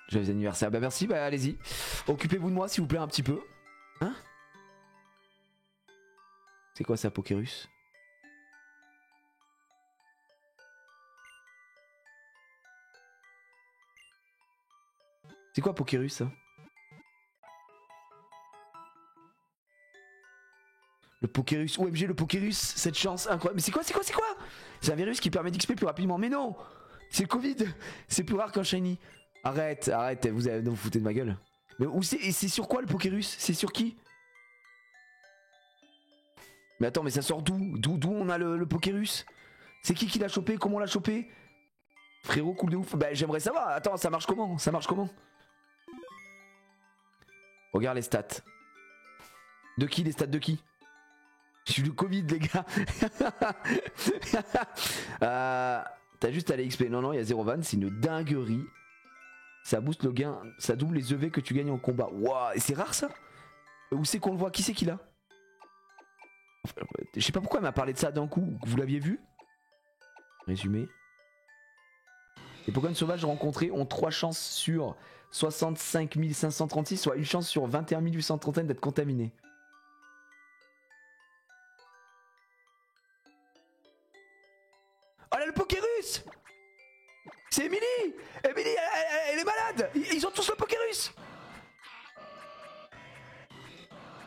Joyeux anniversaire. Bah merci, bah allez-y. Occupez-vous de moi s'il vous plaît un petit peu. Hein? C'est quoi ça, Pokérus? C'est quoi Pokérus ça? Le Pokérus, OMG le Pokérus, cette chance incroyable. Mais c'est quoi? C'est un virus qui permet d'XP plus rapidement. Mais non! C'est le Covid! C'est plus rare qu'un shiny. Arrête, vous foutez de ma gueule. Mais où c'est sur quoi le Pokérus? C'est sur qui? Mais attends, mais ça sort d'où? D'où on a le Pokérus? C'est qui l'a chopé? Comment on l'a chopé? Frérot, cool de ouf. Bah j'aimerais savoir. Attends, ça marche comment? Regarde les stats. De qui? Les stats de qui? Je suis le Covid les gars. T'as juste à aller XP. Non, il y a 0 van, c'est une dinguerie. Ça booste le gain, ça double les EV que tu gagnes en combat. Waouh, et c'est rare ça? Où c'est qu'on le voit? Qui c'est qui l'a? Je sais pas pourquoi elle m'a parlé de ça d'un coup. Vous l'aviez vu? Résumé. Les Pokémon sauvages rencontrés ont 3 chances sur 65 536, soit une chance sur 21 830 d'être contaminés. Oh là le Pokérus! C'est Emily! Emily, elle est malade! Ils ont tous le Pokérus!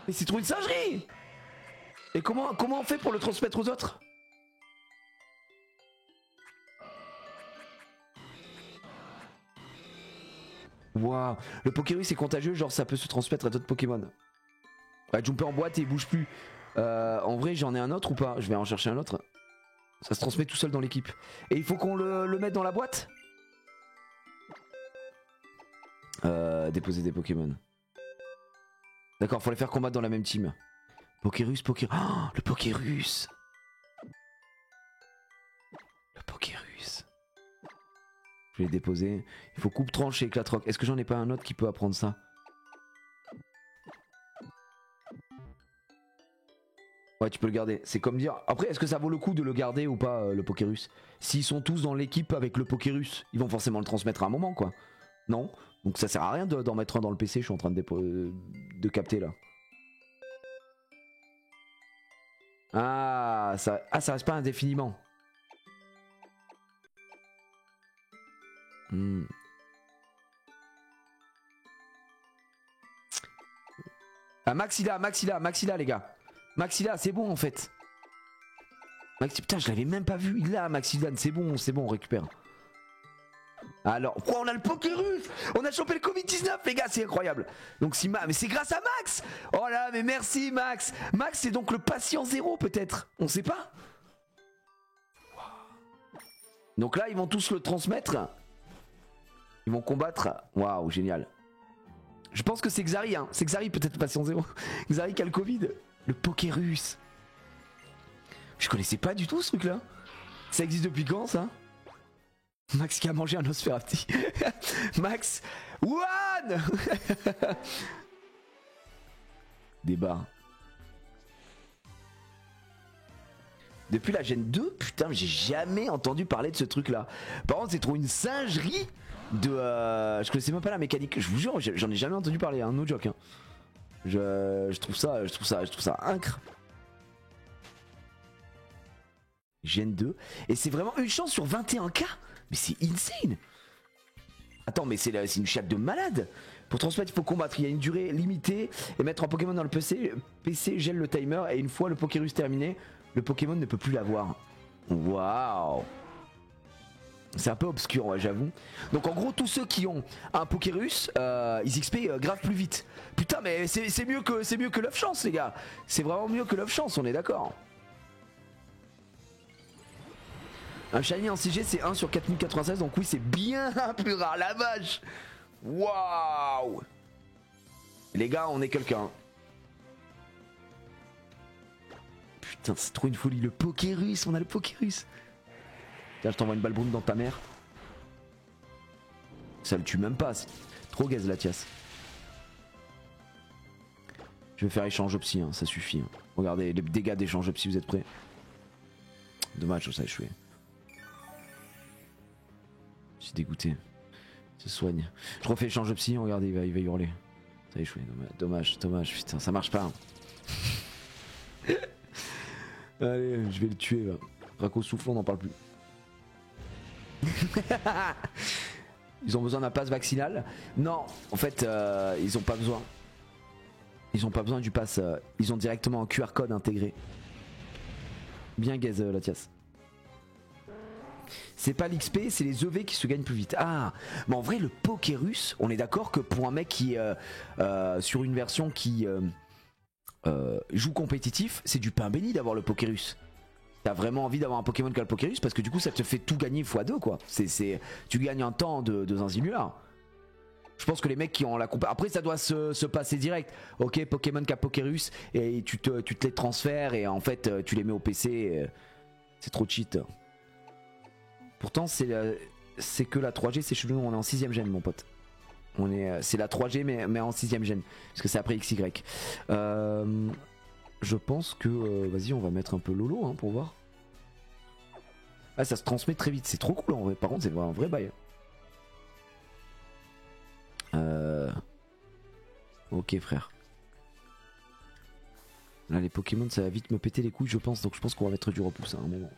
Mais c'est trop une singerie! Et comment on fait pour le transmettre aux autres? Waouh! Le Pokérus est contagieux, genre ça peut se transmettre à d'autres Pokémon. Ouais, Jumper en boîte et il bouge plus. En vrai, j'en ai un autre ou pas? Je vais en chercher un autre. Ça se transmet tout seul dans l'équipe. Et il faut qu'on le mette dans la boîte? Déposer des Pokémon. D'accord, faut les faire combattre dans la même team. Pokérus. Oh, le Pokérus! Le Pokérus. Je vais les déposer. Il faut coupe tranche et éclatroc. Est-ce que j'en ai pas un autre qui peut apprendre ça? Ouais, tu peux le garder. C'est comme dire. Après, est-ce que ça vaut le coup de le garder ou pas, le Pokérus? S'ils sont tous dans l'équipe avec le Pokérus, ils vont forcément le transmettre à un moment, quoi. Non? Donc ça sert à rien d'en mettre un dans le PC, je suis en train de capter là. Ah, ça reste pas indéfiniment. Ah, Maxilla, les gars. Maxilla, c'est bon en fait. Putain, je l'avais même pas vu. Il a Maxillan, c'est bon, on récupère. Alors, oh, on a le Pokérus! On a chopé le Covid-19, les gars, c'est incroyable! Donc, si mais c'est grâce à Max! Oh là, mais merci, Max! Max, c'est donc le patient zéro, peut-être? On sait pas? Donc là, ils vont tous le transmettre. Ils vont combattre. Waouh, génial. Je pense que c'est Xari, hein. C'est Xari, peut-être, le patient zéro. Xari qui a le Covid. Le Pokérus. Je connaissais pas du tout ce truc-là. Ça existe depuis quand, ça? Max qui a mangé un Nosferatu. Max. One. Débat. Depuis la Gen 2, putain, j'ai jamais entendu parler de ce truc-là. Par contre, c'est trop une singerie de... Je connaissais même pas la mécanique. Je vous jure, j'en ai jamais entendu parler, hein, no joke. Hein. Je trouve ça incre. Gen 2. Et c'est vraiment une chance sur 21K. Mais c'est insane. Attends, mais c'est une chatte de malade. Pour transmettre, il faut combattre. Il y a une durée limitée. Et mettre un Pokémon dans le PC gèle le timer. Et une fois le Pokérus terminé, le Pokémon ne peut plus l'avoir. Waouh. C'est un peu obscur, ouais, j'avoue. Donc en gros, tous ceux qui ont un Pokérus, ils XP grave plus vite. Putain, mais c'est mieux que Love Chance, les gars. C'est vraiment mieux que Love Chance, on est d'accord. Un shiny en CG c'est 1 sur 4096, donc oui c'est bien plus rare, la vache. Waouh. Les gars, on est quelqu'un. Putain, c'est trop une folie, le Pokérus, on a le Pokérus. Tiens, je t'envoie une balle brune dans ta mère. Ça le tue même pas, trop gaz la tiasse. Je vais faire échange psy, hein, ça suffit. Hein. Regardez les dégâts d'échange psy, vous êtes prêts? Dommage, ça a échoué. Je suis dégoûté. Se soigne. Je refais le change psy, regardez, il va hurler. Ça a échoué, dommage, putain, ça marche pas. Allez, je vais le tuer là. Draco soufflant, on n'en parle plus. Ils ont besoin d'un pass vaccinal? Non, en fait, ils ont pas besoin. Ils ont pas besoin du pass, ils ont directement un QR code intégré. Bien gaze, Latias. C'est pas l'XP, c'est les EV qui se gagnent plus vite. Ah, mais en vrai, le Pokérus, on est d'accord que pour un mec qui sur une version qui joue compétitif, c'est du pain béni d'avoir le Pokérus. T'as vraiment envie d'avoir un Pokémon qui a le Pokérus parce que du coup, ça te fait tout gagner x2 quoi. Tu gagnes un temps de Zinzimula. Je pense que les mecs qui ont la compa... Après ça doit se passer direct. Ok, Pokémon qui a Pokérus et tu te les transfères et en fait tu les mets au PC. C'est trop cheat. Pourtant c'est que la 3G, c'est chelou, on est en 6ème gen mon pote. C'est la 3G mais en 6ème gen. Parce que c'est après XY. Je pense que... vas-y, on va mettre un peu Lolo hein, pour voir. Ah, ça se transmet très vite, c'est trop cool en vrai. Par contre c'est un vrai bail. Ok frère. Là les Pokémon ça va vite me péter les couilles je pense. Donc je pense qu'on va mettre du repousse à un moment.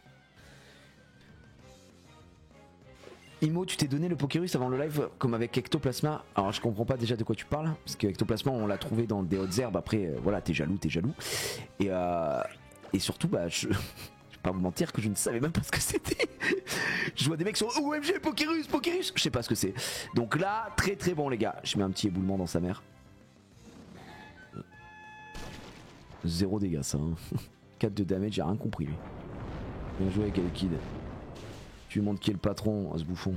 Imo, tu t'es donné le Pokérus avant le live comme avec Ectoplasma. Alors je comprends pas déjà de quoi tu parles. Parce que Ectoplasma on l'a trouvé dans des hautes herbes. Après voilà t'es jaloux. Et surtout bah je vais pas vous mentir que je ne savais même pas ce que c'était. Je vois des mecs sur OMG Pokérus. Je sais pas ce que c'est. Donc là très très bon les gars. Je mets un petit éboulement dans sa mère. 0 dégâts ça hein. 4 de damage, j'ai rien compris lui. Bien joué avec Kid. Tu lui montres qui est le patron à ce bouffon.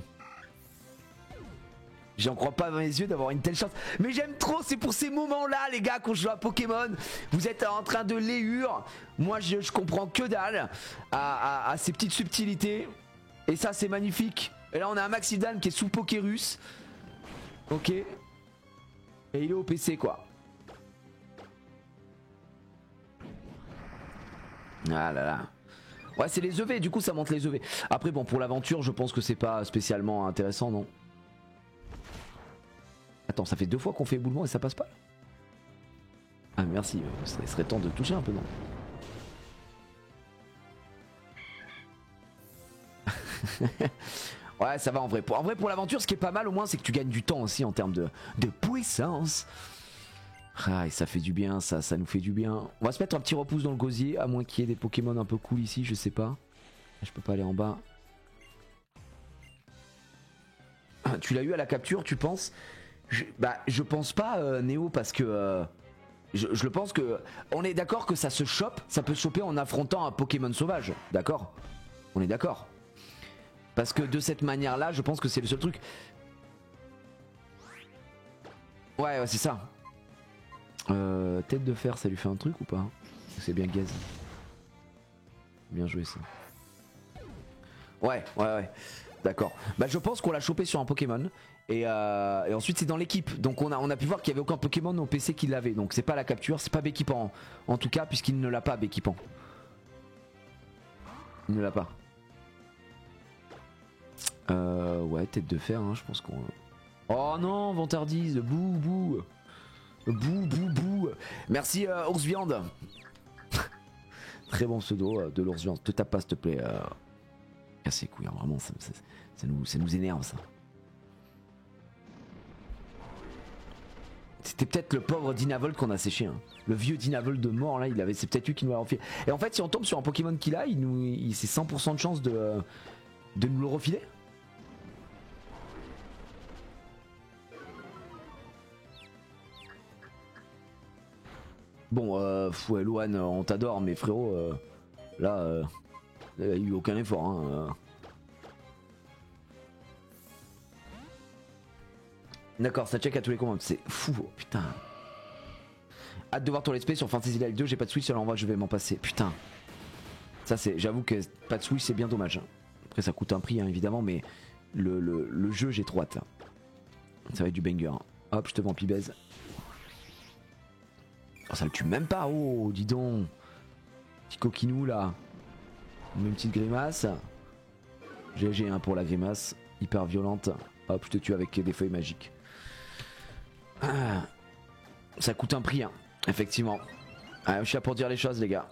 J'en crois pas à mes yeux d'avoir une telle chance. Mais j'aime trop, c'est pour ces moments là les gars qu'on joue à Pokémon. Vous êtes en train de léhure. Moi je comprends que dalle à ces petites subtilités. Et ça c'est magnifique. Et là on a un Maxidan qui est sous Pokérus. Ok. Et il est au PC quoi. Ah là là. Ouais c'est les EV, du coup ça monte les EV. Après bon pour l'aventure je pense que c'est pas spécialement intéressant non. Attends ça fait 2 fois qu'on fait éboulement et ça passe pas. Ah merci, il serait temps de toucher un peu non. Ouais ça va en vrai. Pour l'aventure ce qui est pas mal au moins c'est que tu gagnes du temps aussi en termes de puissance. Ah et ça fait du bien ça nous fait du bien. On va se mettre un petit repousse dans le gosier à moins qu'il y ait des Pokémon un peu cool ici, je sais pas. Je peux pas aller en bas. Tu l'as eu à la capture tu penses? Je pense pas Néo parce que je le pense que on est d'accord que ça se chope, ça peut se choper en affrontant un Pokémon sauvage, d'accord? On est d'accord. Parce que de cette manière là je pense que c'est le seul truc. Ouais c'est ça. Tête de fer ça lui fait un truc ou pas? C'est bien gaze. Bien joué ça. Ouais. D'accord. Bah je pense qu'on l'a chopé sur un Pokémon. Et ensuite c'est dans l'équipe. Donc on a pu voir qu'il n'y avait aucun Pokémon au PC qui l'avait. Donc c'est pas la capture, c'est pas Béquipant. En tout cas puisqu'il ne l'a pas Béquipant. Il ne l'a pas. Ouais tête de fer hein, je pense qu'on... Oh non Vantardise. Bouh. Merci Ours Viande. Très bon pseudo de l'Ours Viande. Te tape pas s'il te plaît. Casse les couilles, hein, vraiment ça nous énerve ça. C'était peut-être le pauvre Dinavolt qu'on a séché. Hein. Le vieux Dinavolt de mort là, c'est peut-être lui qui nous l'a refilé. Et en fait si on tombe sur un Pokémon qu'il a, c'est 100% de chance de nous le refiler. Bon, ouais, Luan, on t'adore, mais frérot, là, il n'y a eu aucun effort. Hein, D'accord, ça check à tous les commandes, c'est fou, oh, putain. Hâte de voir ton let's play sur Fantasy Live 2, j'ai pas de Switch, alors en vrai je vais m'en passer, putain. Ça c'est, j'avoue que pas de Switch c'est bien dommage. Après ça coûte un prix hein, évidemment, mais le jeu j'ai trop hâte là. Ça va être du banger. Hop, je te vends Pibèze. Oh, ça le tue même pas, oh, dis donc. Petit coquinou là. On met une petite grimace. GG hein, pour la grimace, hyper violente. Hop, je te tue avec des feuilles magiques. Ah, ça coûte un prix, hein, effectivement. Ah, je suis là pour dire les choses, les gars.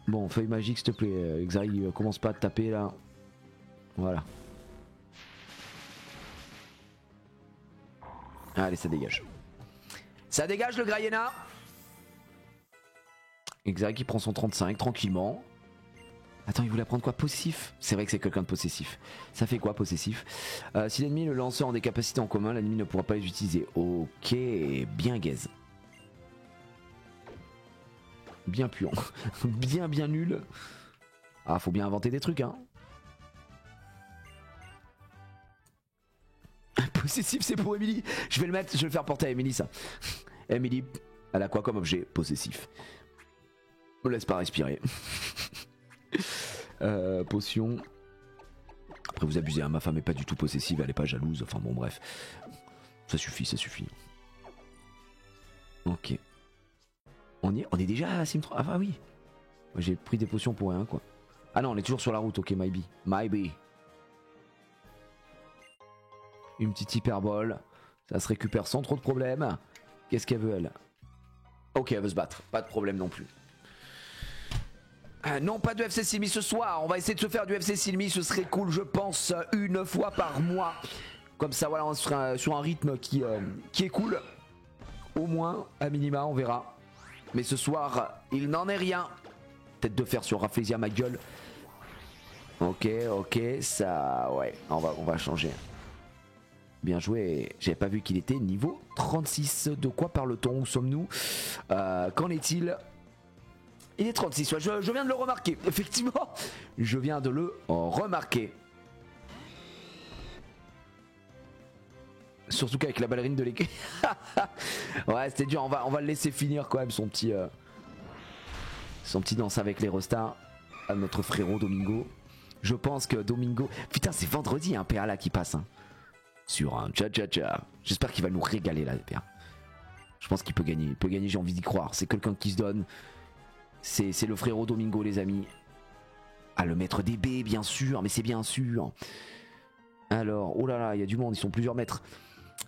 Bon, feuille magique, s'il te plaît. Xari, commence pas à te taper là. Voilà. Allez, ça dégage. Ça dégage le Graiena. Xari qui prend son 35 tranquillement. Attends, il voulait prendre quoi? Possessif? C'est vrai que c'est quelqu'un de possessif. Ça fait quoi, possessif? Si l'ennemi le lanceur ont des capacités en commun, l'ennemi ne pourra pas les utiliser. Ok, bien gaze. Bien puant. bien nul. Ah, faut bien inventer des trucs, hein. Possessif, c'est pour Emily. Je vais le mettre, je vais le faire porter à Emily, ça. Emily, elle a quoi comme objet? Possessif. Me laisse pas respirer. Potion. Après vous abusez, hein, ma femme est pas du tout possessive, elle est pas jalouse, enfin bon bref. Ça suffit, ça suffit. Ok. On est déjà à Sim 3. Ah bah oui. J'ai pris des potions pour rien quoi. Ah non, on est toujours sur la route, ok, maybe. Maybe. Une petite hyperbole. Ça se récupère sans trop de problèmes. Qu'est-ce qu'elle veut elle? Ok, elle veut se battre, pas de problème non plus. Non, pas de FC Silmi ce soir. On va essayer de se faire du FC Silmi. Ce serait cool, je pense, une fois par mois. Comme ça, voilà, on sera sur un rythme qui est cool. Au moins, à minima, on verra. Mais ce soir, il n'en est rien. Peut-être de faire sur Rafflesia ma gueule. Ok, ça... Ouais, on va changer. Bien joué. J'avais pas vu qu'il était niveau 36. De quoi parle-t-on? Où sommes-nous? Qu'en est-il? Il est 36, ouais, je viens de le remarquer, effectivement, je viens de le remarquer. Surtout qu'avec la ballerine de l'équipe. Ouais, c'était dur, on va le laisser finir quand même son petit danse avec les Rostas à notre frérot Domingo. Je pense que Domingo... Putain, c'est vendredi, hein, PA là qui passe. Hein. Sur un cha-cha-cha. J'espère qu'il va nous régaler là, PA. Je pense qu'il peut gagner, j'ai envie d'y croire. C'est quelqu'un qui se donne... C'est le frérot Domingo les amis. Ah le maître des baies bien sûr, mais c'est bien sûr. Alors, oh là là, il y a du monde, ils sont plusieurs maîtres.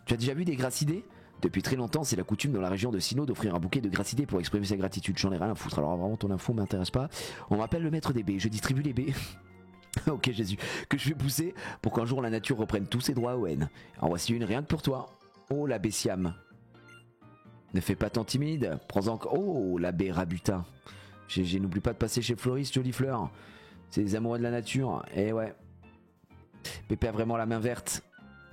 Tu as déjà vu des gracidés? Depuis très longtemps, c'est la coutume dans la région de Sinnoh d'offrir un bouquet de gracidés pour exprimer sa gratitude. J'en ai rien à foutre, alors vraiment ton info m'intéresse pas. On m'appelle le maître des baies, je distribue les baies. Ok Jésus, que je vais pousser pour qu'un jour la nature reprenne tous ses droits au N. En voici une rien que pour toi. Oh la baissiam. Ne fais pas tant timide, prends-en... Oh la baie rabutin. N'oublie pas de passer chez Floris, jolie fleur. C'est les amoureux de la nature. Et ouais. Pépé a vraiment la main verte.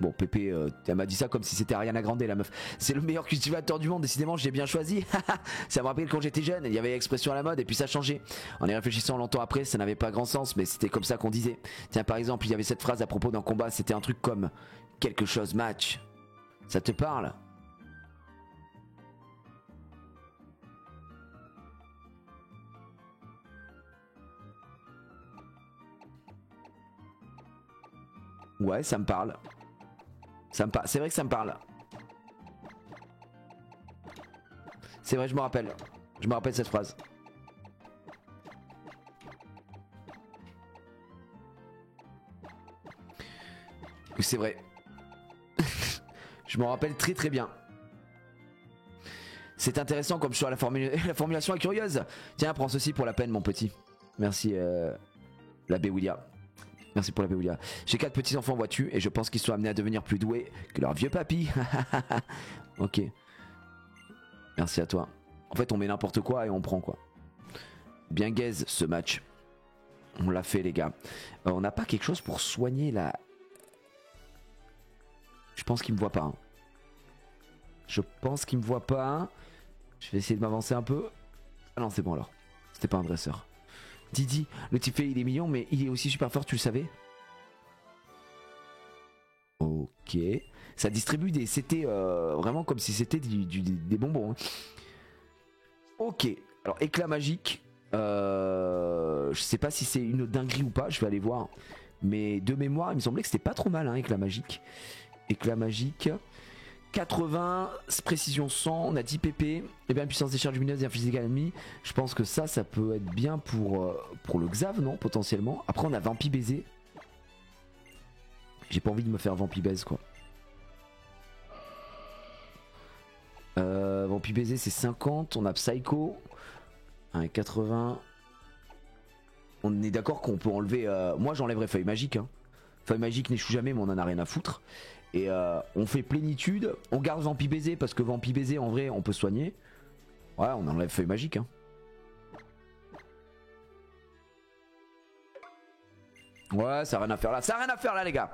Bon, Pépé, elle m'a dit ça comme si c'était Ariana Grande, la meuf. C'est le meilleur cultivateur du monde, décidément, j'ai bien choisi. Ça me rappelle quand j'étais jeune, il y avait l'expression à la mode et puis ça a changé. En y réfléchissant longtemps après, ça n'avait pas grand sens, mais c'était comme ça qu'on disait. Tiens, par exemple, il y avait cette phrase à propos d'un combat, c'était un truc comme « quelque chose match ». Ça te parle ? Ouais, ça me parle. C'est vrai que ça me parle. C'est vrai, je me rappelle. Je me rappelle cette phrase. C'est vrai. Je m'en rappelle très très bien. C'est intéressant comme choix, la formulation est curieuse. Tiens, prends ceci pour la peine, mon petit. Merci, l'abbé William. Merci pour l'abbé William. J'ai 4 petits enfants, vois-tu, et je pense qu'ils sont amenés à devenir plus doués que leur vieux papy. Ok. Merci à toi. En fait, on met n'importe quoi et on prend quoi. Bien gaze ce match. On l'a fait, les gars. On n'a pas quelque chose pour soigner la... Je pense qu'il me voit pas. Hein. Je pense qu'il me voit pas. Je vais essayer de m'avancer un peu. Ah non, c'est bon alors. C'était pas un dresseur. Didi, le type fait il est mignon, mais il est aussi super fort, tu le savais? Ok. Ça distribue des... C'était vraiment comme si c'était des bonbons. Hein. Ok. Alors, éclat magique. Je sais pas si c'est une dinguerie ou pas, je vais aller voir. Mais de mémoire, il me semblait que c'était pas trop mal, hein, éclat magique. Éclat magique. 80, précision 100, on a 10 pp. Et bien puissance des charges lumineuses et un physique ennemi. Je pense que ça peut être bien pour le Xav, non? Potentiellement. Après on a Vampi baiser. J'ai pas envie de me faire Vampi baise quoi. Vampire Baiser c'est 50. On a Psycho. 80. On est d'accord qu'on peut enlever... moi j'enlèverais Feuille Magique. Hein. Feuille Magique n'échoue jamais mais on en a rien à foutre. Et on fait Plénitude. On garde Vampire Baiser parce que Vampire Baiser en vrai on peut soigner. Ouais on enlève Feuille Magique. Hein. Ouais ça a rien à faire là. Ça a rien à faire là les gars.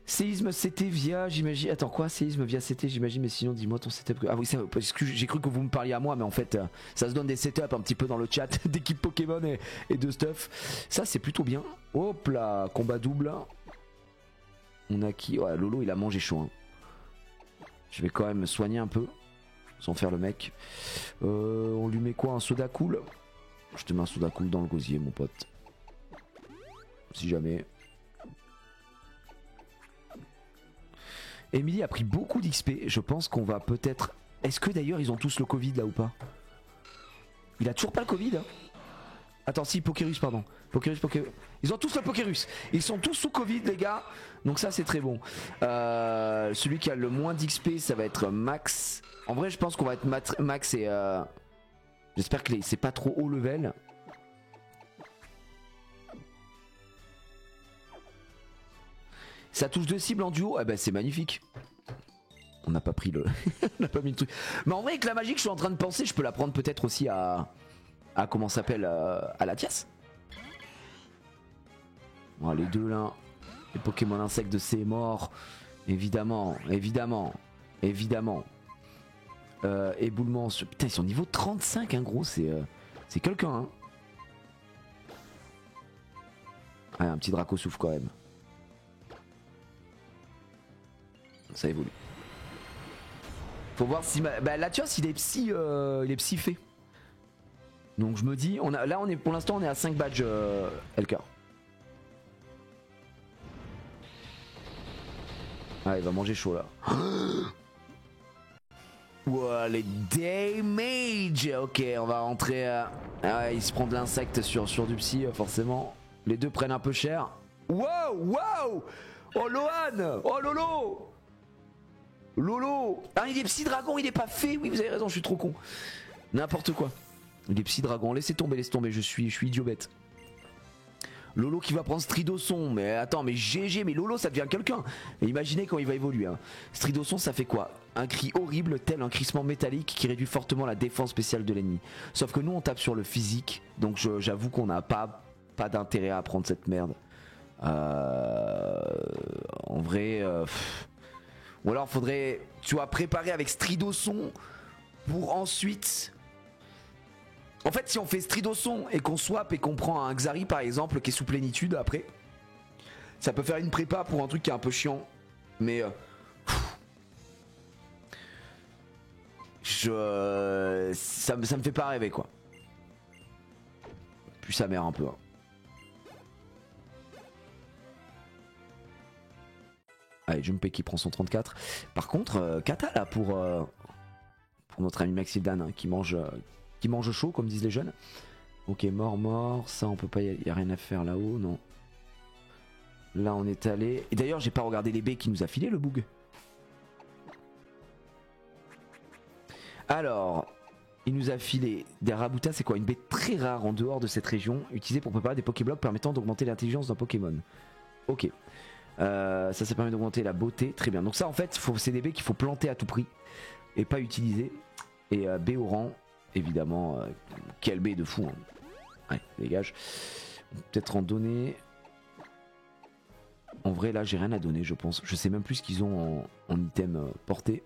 Séisme CT via, j'imagine. Attends quoi? Séisme via CT, j'imagine. Mais sinon, dis-moi ton setup. Ah oui, ça, parce que j'ai cru que vous me parliez à moi, mais en fait, ça se donne des setups un petit peu dans le chat d'équipe Pokémon et de stuff. Ça, c'est plutôt bien. Hop là, combat double. On a qui? Ouais, Lolo, il a mangé chaud. Hein. Je vais quand même me soigner un peu, sans faire le mec. On lui met quoi? Un soda cool? Je te mets un soda cool dans le gosier, mon pote. Si jamais. Emily a pris beaucoup d'XP, je pense qu'on va peut-être... Est-ce que d'ailleurs ils ont tous le Covid là ou pas? Il a toujours pas le Covid hein. Attends si, Pokérus pardon. Pokérus. Ils ont tous le Pokérus. Ils sont tous sous Covid les gars. Donc ça c'est très bon. Celui qui a le moins d'XP ça va être Max. En vrai je pense qu'on va être Max et... J'espère que c'est pas trop haut level. Ça touche 2 cibles en duo, eh ben c'est magnifique. On n'a pas pris le... On n'a pas mis le truc. Mais en vrai avec la magique je suis en train de penser, je peux la prendre peut-être aussi à comment ça s'appelle à la Tias. Bon, les deux là. Les Pokémon insectes de C mort. Évidemment. Éboulement. Putain ils sont niveau 35 hein gros, c'est quelqu'un hein. Ah, un petit Draco souffle quand même. Ça évolue. Faut voir si bah Latios il est psy fait. Donc je me dis là on est pour l'instant on est à 5 badges LK. Ah il va manger chaud là. Wow, les damage. Ok on va rentrer ah, il se prend de l'insecte sur du psy forcément. Les deux prennent un peu cher. Wow. Oh Lohan. Oh Lolo. Ah il est psy dragon, il est pas fait. Oui vous avez raison, je suis trop con. N'importe quoi. Il est psy dragon, laissez tomber, je suis idiot bête. Lolo qui va prendre Stridosson. Mais attends, mais GG, mais Lolo ça devient quelqu'un. Imaginez quand il va évoluer hein. Stridosson ça fait quoi? Un cri horrible tel un crissement métallique qui réduit fortement la défense spéciale de l'ennemi. Sauf que nous on tape sur le physique. Donc j'avoue qu'on n'a pas d'intérêt à prendre cette merde. En vrai... Ou alors faudrait, tu vois, préparer avec Stridosson pour ensuite... En fait si on fait Stridosson et qu'on swap et qu'on prend un Xari par exemple qui est sous plénitude après, ça peut faire une prépa pour un truc qui est un peu chiant. Mais... ça me fait pas rêver quoi. Puis sa mère un peu. Hein. Allez, Junpei qui prend son 34. Par contre, Kata là pour notre ami Maxildan hein, qui mange chaud comme disent les jeunes. Ok, mort. Ça on peut pas, y a rien à faire là-haut, non. Là on est allé. Et d'ailleurs j'ai pas regardé les baies qui nous a filé le boug. Alors, il nous a filé des Rabuta, c'est quoi? Une baie très rare en dehors de cette région, utilisée pour préparer des Pokéblocs permettant d'augmenter l'intelligence d'un Pokémon. Ok. Ça permet d'augmenter la beauté, très bien. Donc ça en fait c'est des baies qu'il faut planter à tout prix et pas utiliser. Et baie au rang, évidemment, quelle baie de fou hein. Ouais, dégage. Peut-être en donner. En vrai là j'ai rien à donner je pense. Je sais même plus ce qu'ils ont en item porté.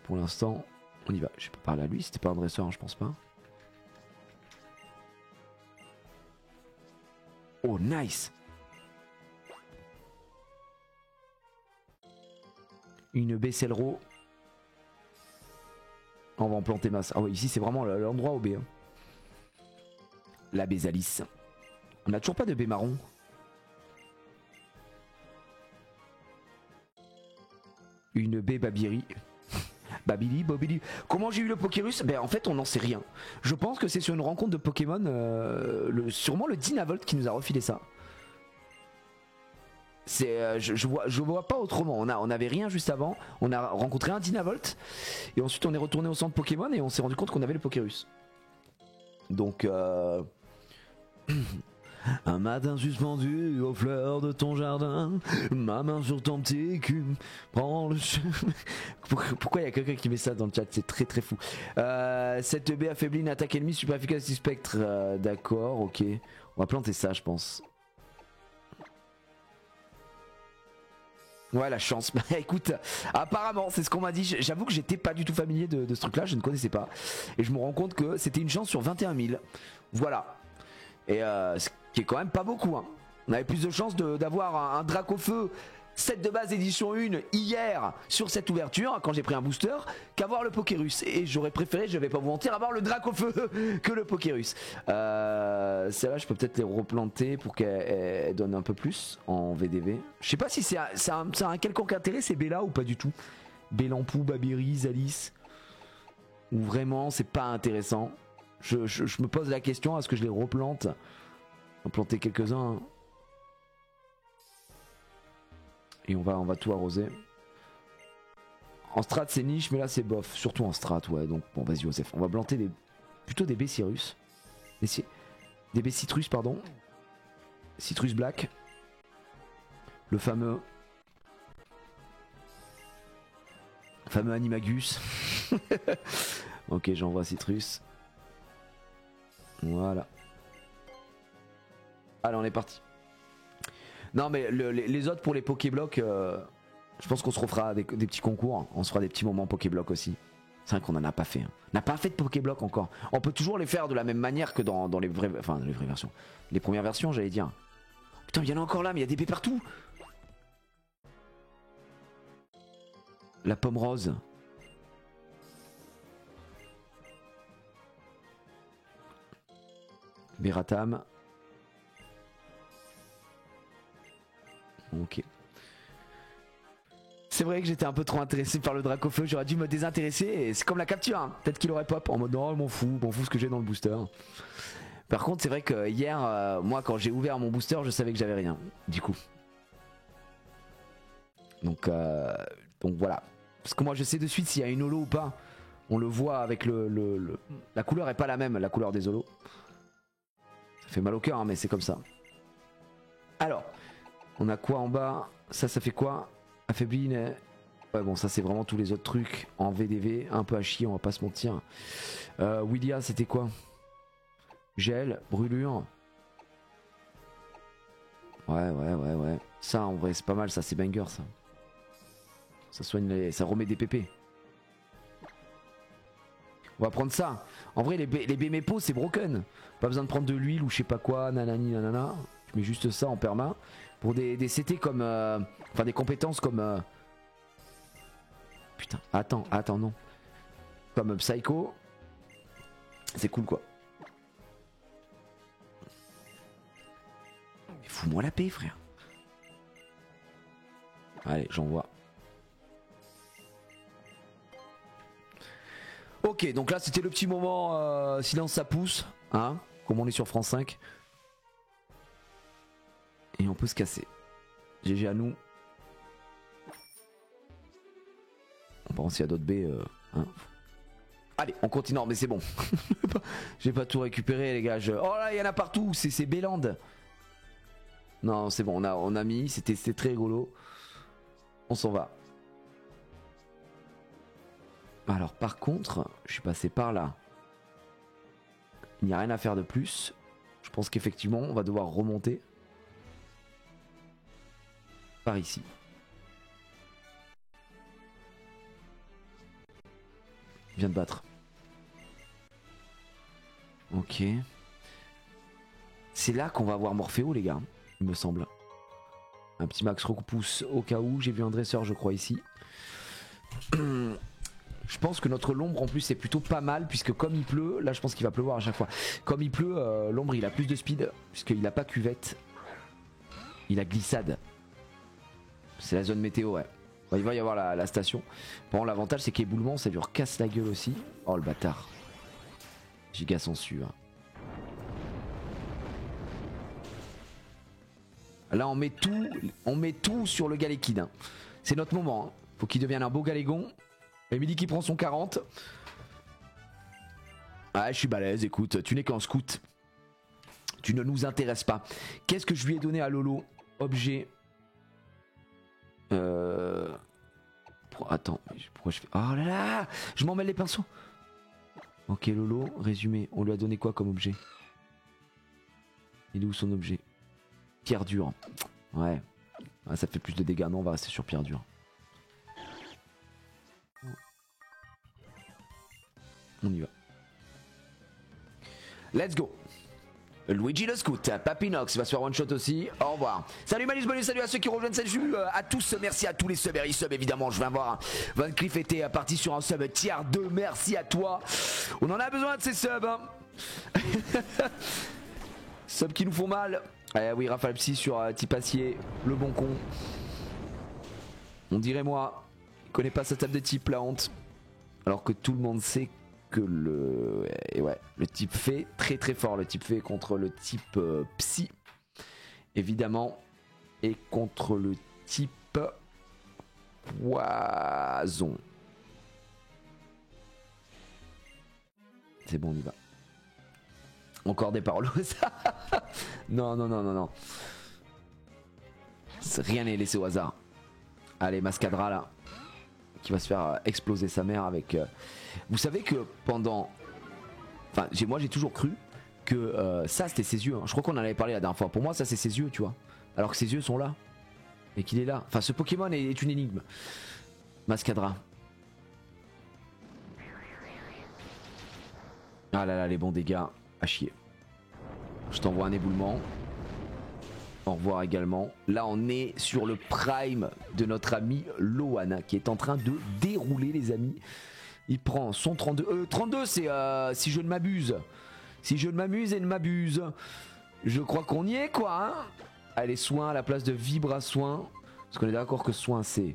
Pour l'instant on y va. Je peux parler à lui, c'était pas un dresseur hein, je pense pas. Oh nice. Une baie Cellero. On va en planter masse. Ah ouais, ici c'est vraiment l'endroit au baie. Hein. La Bésalis. On n'a toujours pas de baie marron. Une baie Babiri. Bobili. Comment j'ai eu le Pokérus? Ben en fait on n'en sait rien. Je pense que c'est sur une rencontre de Pokémon. Sûrement le Dynavolt qui nous a refilé ça. Je vois pas autrement. On avait rien juste avant. On a rencontré un Dynavolt. Et ensuite on est retourné au centre Pokémon et on s'est rendu compte qu'on avait le Pokérus. Donc un matin suspendu aux fleurs de ton jardin, ma main sur ton petit cul, prends le Pourquoi il y a quelqu'un qui met ça dans le chat? C'est très très fou. Cette B affaiblit une attaque ennemie super efficace du spectre. D'accord, ok. On va planter ça, je pense. Ouais, la chance. Bah écoute, apparemment, c'est ce qu'on m'a dit. J'avoue que j'étais pas du tout familier de ce truc-là, je ne connaissais pas. Et je me rends compte que c'était une chance sur 21 000. Voilà. Et ce qui est quand même pas beaucoup. Hein. On avait plus de chances d'avoir un Dracofeu 7 de base édition 1 hier sur cette ouverture quand j'ai pris un booster qu'avoir le Pokérus. Et j'aurais préféré, je vais pas vous mentir, avoir le Dracofeu que le Pokérus. Celle-là, je peux peut-être les replanter pour qu'elle donne un peu plus en VDV. Je sais pas si ça a un quelconque intérêt, c'est Bella ou pas du tout. Bélampou, Babiri, Zalis. Ou vraiment, c'est pas intéressant. Je me pose la question, est-ce que je les replante? On va planter quelques-uns. Hein. Et on va tout arroser. En strat c'est niche mais là c'est bof. Surtout en strat ouais. Donc bon vas-y Joseph. On va planter plutôt des B-Cyrus. Des B-Citrus pardon. Citrus Black. Le fameux Animagus. Ok j'envoie Citrus. Voilà. Allez on est parti. Non mais les autres pour les Pokéblocs, je pense qu'on se refera des petits concours, on se fera des petits moments Pokéblocs aussi. C'est vrai qu'on en a pas fait. Hein. On n'a pas fait de Pokéblocs encore. On peut toujours les faire de la même manière que dans les vraies, enfin les vraies versions. Les premières versions j'allais dire. Putain il y en a encore là mais il y a des baies partout. La pomme rose. Beratam. Ok. C'est vrai que j'étais un peu trop intéressé par le Dracofeu, j'aurais dû me désintéresser et c'est comme la capture, hein. Peut-être qu'il aurait pop en mode non, je m'en fous ce que j'ai dans le booster. Par contre, c'est vrai que hier, moi quand j'ai ouvert mon booster, je savais que j'avais rien, du coup. Donc voilà. Parce que moi je sais de suite s'il y a une holo ou pas. On le voit avec la couleur est pas la même, la couleur des holos. Ça fait mal au cœur, hein, mais c'est comme ça. Alors. On a quoi en bas? Ça fait quoi? Affaibli, ouais bon ça c'est vraiment tous les autres trucs en VDV, un peu à chier on va pas se mentir. Willia c'était quoi? Gel, brûlure. Ouais. Ça en vrai c'est pas mal ça, c'est banger ça. Ça soigne ça remet des pépés. On va prendre ça. En vrai les Bémépo c'est broken. Pas besoin de prendre de l'huile ou je sais pas quoi, nanani nanana. Je mets juste ça en perma. Pour des CT comme... Enfin des compétences comme... Putain, attends, non. Comme Psycho. C'est cool quoi. Mais fous-moi la paix frère. Allez, j'envoie. Ok, donc là c'était le petit moment silence ça pousse. Hein, comme on est sur France 5. Et on peut se casser. GG à nous. On pense s'il y a d'autres B. Hein. Allez, on continue. Non, mais c'est bon. J'ai pas tout récupéré, les gars. Oh là, il y en a partout. C'est Béland. Non, c'est bon. On a mis. C'était très rigolo. On s'en va. Alors, par contre, je suis passé par là. Il n'y a rien à faire de plus. Je pense qu'effectivement, on va devoir remonter. Par ici. Viens de battre. Ok. C'est là qu'on va avoir Morphéo les gars, il me semble. Un petit max repousse au cas où. J'ai vu un dresseur je crois ici. Je pense que notre l'ombre en plus c'est plutôt pas mal puisque comme il pleut, là je pense qu'il va pleuvoir à chaque fois. Comme il pleut, l'ombre il a plus de speed puisqu'il a pas cuvette. Il a glissade. C'est la zone météo ouais. Bon, il va y avoir la station. Bon l'avantage c'est qu'éboulement ça lui recasse la gueule aussi. Oh le bâtard. Giga sensu. Hein. Là on met tout sur le Galekid. Hein. C'est notre moment. Hein. Faut qu'il devienne un beau Galégon. Emily qui prend son 40. Ah je suis balèze, écoute, tu n'es qu'un scout. Tu ne nous intéresses pas. Qu'est-ce que je lui ai donné à Lolo? Objet. Attends, pourquoi je fais... Oh là là, je m'en mêle les pinceaux. Ok Lolo, résumé. On lui a donné quoi comme objet? Il est où son objet? Pierre dure. Ouais. Ah, ça fait plus de dégâts. Non, on va rester sur pierre dure. On y va. Let's go. Luigi le scout, Papinox va se faire one shot aussi, au revoir. Salut Manus Bonus, salut à ceux qui rejoignent cette jus, à tous, merci à tous les subs et resubs évidemment, je viens voir Van Cleef était parti sur un sub tier 2, merci à toi. On en a besoin de ces subs hein. Subs qui nous font mal. Eh oui, Raphaël Psy sur Tipassier, le bon con. On dirait moi, il connaît pas sa table de type, la honte. Alors que tout le monde sait que le type fait très très fort, le type fait contre le type psy évidemment et contre le type poison. C'est bon, on y va. Encore des paroles. Non. Rien n'est laissé au hasard. Allez, Mascadra là qui va se faire exploser sa mère avec... Vous savez que pendant... Enfin, moi j'ai toujours cru que ça c'était ses yeux. Hein. Je crois qu'on en avait parlé la dernière fois. Pour moi ça c'est ses yeux, tu vois. Alors que ses yeux sont là. Et qu'il est là. Enfin, ce Pokémon est une énigme. Mascadra. Ah là là, les bons dégâts. À chier. Je t'envoie un éboulement. Au revoir également. Là on est sur le prime de notre ami Loan qui est en train de dérouler les amis. Il prend son 32. 32 c'est si je ne m'abuse. Si je ne m'amuse et ne m'abuse. Je crois qu'on y est quoi hein. Allez, soin à la place de vibra soin. Parce qu'on est d'accord que soin c'est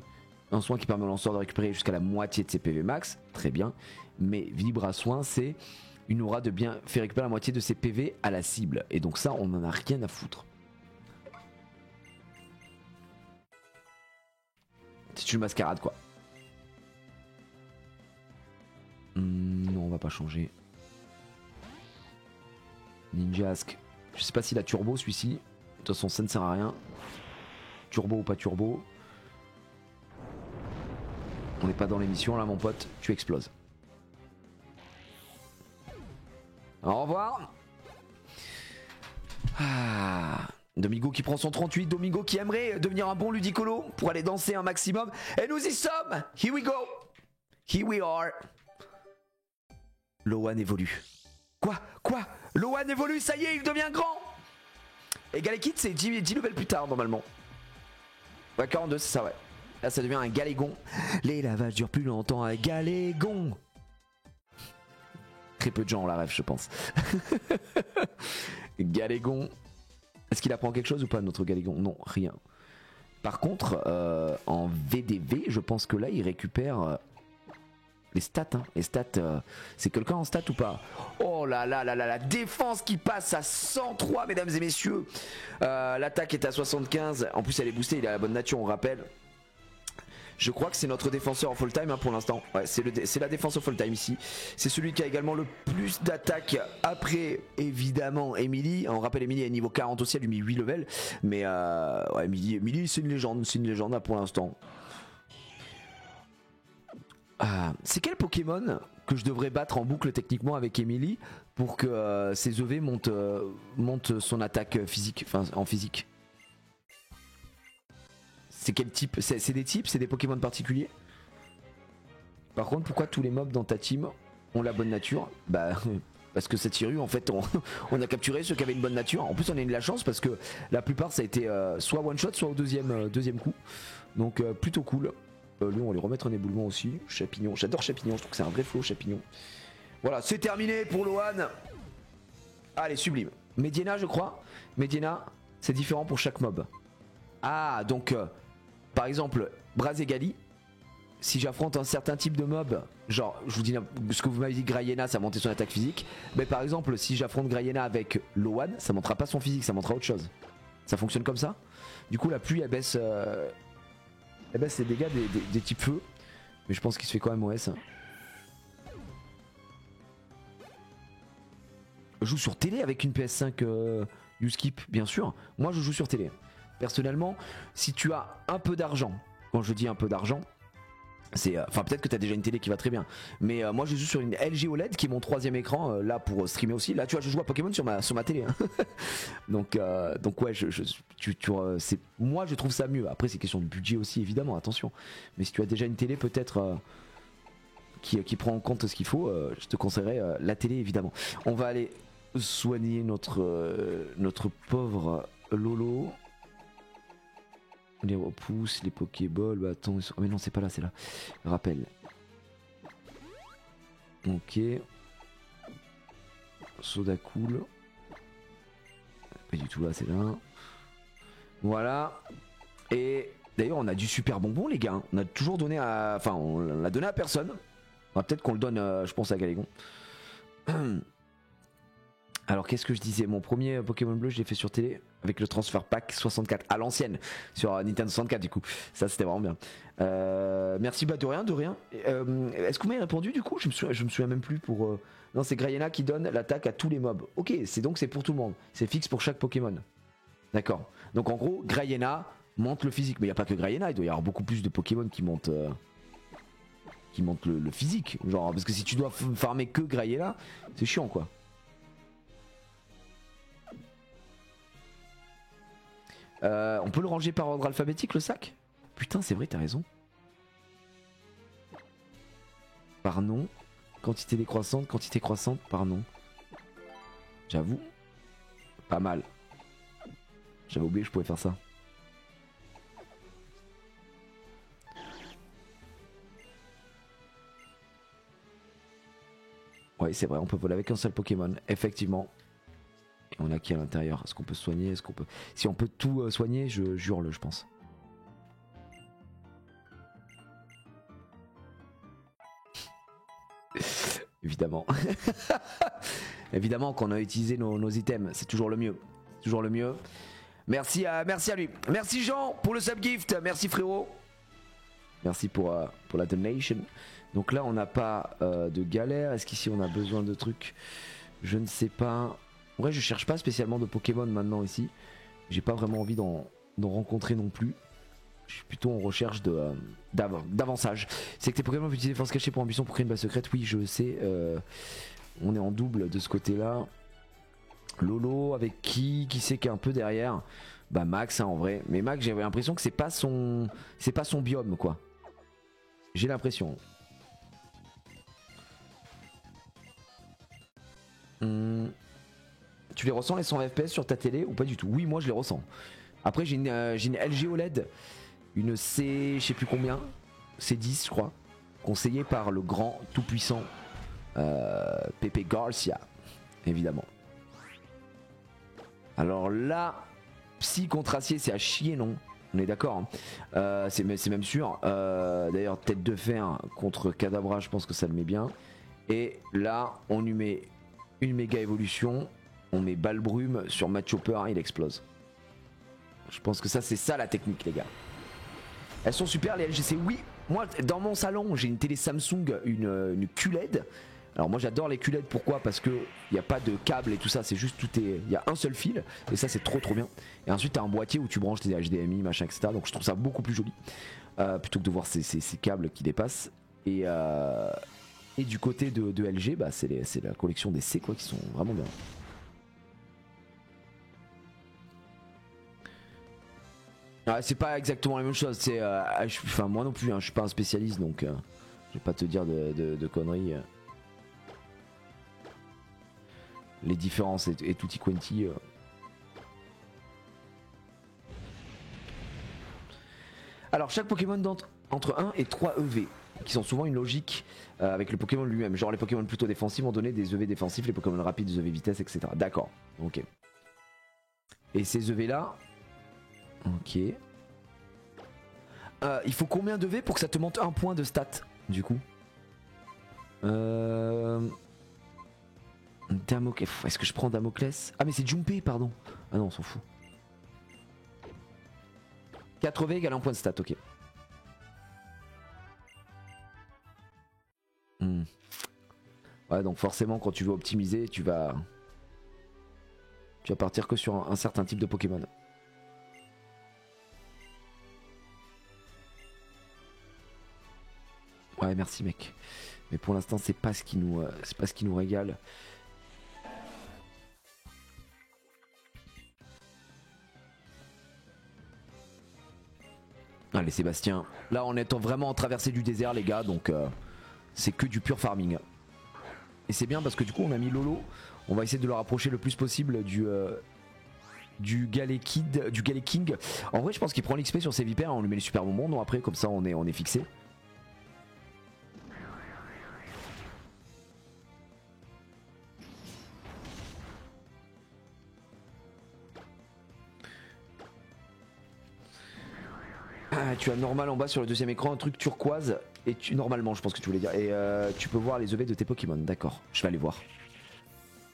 un soin qui permet au lanceur de récupérer jusqu'à la moitié de ses PV max. Très bien. Mais vibra soin c'est une aura de bien faire récupérer la moitié de ses PV à la cible. Et donc ça on en a rien à foutre. C'est une mascarade quoi. Non, on va pas changer. Ninjask. Je sais pas s'il a turbo celui-ci. De toute façon ça ne sert à rien. Turbo ou pas turbo. On n'est pas dans l'émission là mon pote. Tu exploses. Au revoir. Ah. Domingo qui prend son 38, Domingo qui aimerait devenir un bon ludicolo pour aller danser un maximum. Et nous y sommes. Here we go. Here we are. Loan évolue. Quoi Loan évolue, ça y est, il devient grand. Et Galekid c'est 10 levels plus tard normalement. Ouais, 42 c'est ça ouais. Là ça devient un Galégon. Les lavages durent plus longtemps à Galégon. Très peu de gens ont la rêve je pense. Galégon. Est-ce qu'il apprend quelque chose ou pas notre Galégon? Non, rien. Par contre, en VDV, je pense que là, il récupère les stats. Hein. Les stats, c'est quelqu'un en stats ou pas? Oh là là là là, la défense qui passe à 103, mesdames et messieurs. L'attaque est à 75. En plus, elle est boostée, il a la bonne nature, on rappelle. Je crois que c'est notre défenseur en full time hein, pour l'instant. Ouais, c'est la défense en full time ici. C'est celui qui a également le plus d'attaques après évidemment Emily. On rappelle Emily est niveau 40 aussi, elle lui met 8 levels. Mais ouais, Emily c'est une légende là, pour l'instant. C'est quel Pokémon que je devrais battre en boucle techniquement avec Emily pour que ses EV montent son attaque physique, enfin en physique? C'est quel type? C'est des types? C'est des Pokémon particuliers? Par contre, pourquoi tous les mobs dans ta team ont la bonne nature? Bah, parce que cette Chiru, en fait, on a capturé ceux qui avaient une bonne nature. En plus, on a eu de la chance parce que la plupart, ça a été soit one shot, soit au deuxième coup. Donc, plutôt cool. Lui, on va lui remettre un éboulement aussi. Chapignon, j'adore Chapignon, je trouve que c'est un vrai flow, Chapignon. Voilà, c'est terminé pour Loan. Allez, sublime. Mediana, je crois. Mediana, c'est différent pour chaque mob. Ah, donc... par exemple, Brazegali, si j'affronte un certain type de mob, genre, je vous dis ce que vous m'avez dit, Grayena, ça montait son attaque physique. Mais par exemple, si j'affronte Grayena avec Loan, ça montera pas son physique, ça montrera autre chose. Ça fonctionne comme ça. Du coup la pluie elle baisse les dégâts des types feu. Mais je pense qu'il se fait quand même OS. Je joue sur télé avec une PS5 Uskip, bien sûr. Moi je joue sur télé. Personnellement, si tu as un peu d'argent, quand je dis un peu d'argent, c'est, enfin peut-être que tu as déjà une télé qui va très bien, mais moi je joue sur une LG OLED qui est mon troisième écran là pour streamer aussi. Là tu vois je joue à Pokémon sur ma télé hein. donc ouais c'est, moi je trouve ça mieux. Après c'est question de budget aussi évidemment, attention, mais si tu as déjà une télé peut-être qui prend en compte ce qu'il faut, je te conseillerais la télé évidemment. On va aller soigner notre pauvre Lolo. Les repousses, les Pokéballs, bah attends, oh mais non c'est pas là, c'est là. Rappel. Ok. Soda cool. Pas du tout là, c'est là. Voilà. Et d'ailleurs on a du super bonbon les gars. On a toujours donné à... Enfin on l'a donné à personne. Peut-être qu'on le donne je pense à Galégon. Alors qu'est-ce que je disais, mon premier Pokémon bleu je l'ai fait sur télé avec le transfer pack 64 à l'ancienne sur Nintendo 64 du coup, ça c'était vraiment bien. Merci bah de rien. Est-ce que vous m'avez répondu du coup, je me souviens même plus pour... Non c'est Grayena qui donne l'attaque à tous les mobs. Ok, c'est pour tout le monde, c'est fixe pour chaque Pokémon. D'accord, donc en gros Grayena monte le physique, mais il n'y a pas que Grayena, il doit y avoir beaucoup plus de Pokémon qui montent... le physique, genre parce que si tu dois farmer que Grayena, c'est chiant quoi. On peut le ranger par ordre alphabétique le sac? Putain c'est vrai, t'as raison. Par nom, quantité décroissante, quantité croissante par nom. J'avoue, pas mal. J'avais oublié que je pouvais faire ça. Ouais c'est vrai, on peut voler avec un seul Pokémon, effectivement. Et on a qui à l'intérieur? Est-ce qu'on peut soigner? Est-ce qu'on peut... Si on peut tout soigner, je hurle, je pense. Évidemment. Évidemment qu'on a utilisé nos items, c'est toujours le mieux. Toujours le mieux. Merci à lui. Merci Jean pour le subgift. Merci frérot. Merci pour la donation. Donc là on n'a pas de galère. Est-ce qu'ici on a besoin de trucs? Je ne sais pas. En vrai je cherche pas spécialement de Pokémon maintenant ici. J'ai pas vraiment envie d'en rencontrer non plus. Je suis plutôt en recherche d'avançage. C'est que tes Pokémon peuvent utiliser force cachée pour ambition pour créer une base secrète. Oui je sais. On est en double de ce côté là. Lolo avec qui c'est qui est un peu derrière? Bah Max hein, en vrai. Mais Max j'avais l'impression que c'est pas son biome quoi. J'ai l'impression. Tu les ressens les 100 FPS sur ta télé ou pas du tout? Oui moi je les ressens. Après j'ai une LG OLED, une C je sais plus combien, C10 je crois, conseillée par le grand tout puissant Pepe Garcia évidemment. Alors là, Psy contre Acier c'est à chier non? On est d'accord hein. C'est même sûr. D'ailleurs tête de fer contre Kadabra je pense que ça le met bien. Et là on lui met une méga évolution. On met balle brume sur Mad Chopper, hein, il explose. Je pense que ça c'est ça la technique les gars. Elles sont super les LGC. Oui, moi dans mon salon j'ai une télé Samsung, une QLED. Alors moi j'adore les QLED, pourquoi? Parce que il n'y a pas de câble et tout ça, c'est juste il y a un seul fil et ça c'est trop bien. Et ensuite tu as un boîtier où tu branches tes HDMI machin etc. Donc je trouve ça beaucoup plus joli plutôt que de voir ces câbles qui dépassent. Et du côté de LG bah, c'est la collection des C quoi qui sont vraiment bien. Ah, c'est pas exactement la même chose, c'est enfin moi non plus hein, je suis pas un spécialiste donc je vais pas te dire de conneries. Les différences et tutti quanti. Alors chaque Pokémon entre 1 et 3 EV qui sont souvent une logique avec le Pokémon lui-même. Genre les Pokémon plutôt défensifs vont donner des EV défensifs, les Pokémon rapides des EV vitesse etc. D'accord, ok. Et ces EV là, ok. Il faut combien de V pour que ça te monte un point de stat du coup? Damoclès. Est-ce que je prends Damoclès? Ah mais c'est Junpei pardon. Ah non on s'en fout. 80 égale un point de stat, ok. Ouais, donc forcément quand tu veux optimiser, tu vas partir que sur un certain type de Pokémon. Ouais, merci mec. Mais pour l'instant, c'est pas ce qui nous régale. Allez Sébastien, là on est vraiment en traversée du désert les gars, donc c'est que du pur farming. Et c'est bien parce que du coup on a mis Lolo, on va essayer de le rapprocher le plus possible du Galeking. En vrai je pense qu'il prend l'XP sur ses vipères, on lui met les super bonbons, donc après comme ça on est fixé. Ah, tu as normal en bas sur le deuxième écran un truc turquoise et normalement je pense que tu voulais dire et tu peux voir les EV de tes Pokémon. D'accord, je vais aller voir.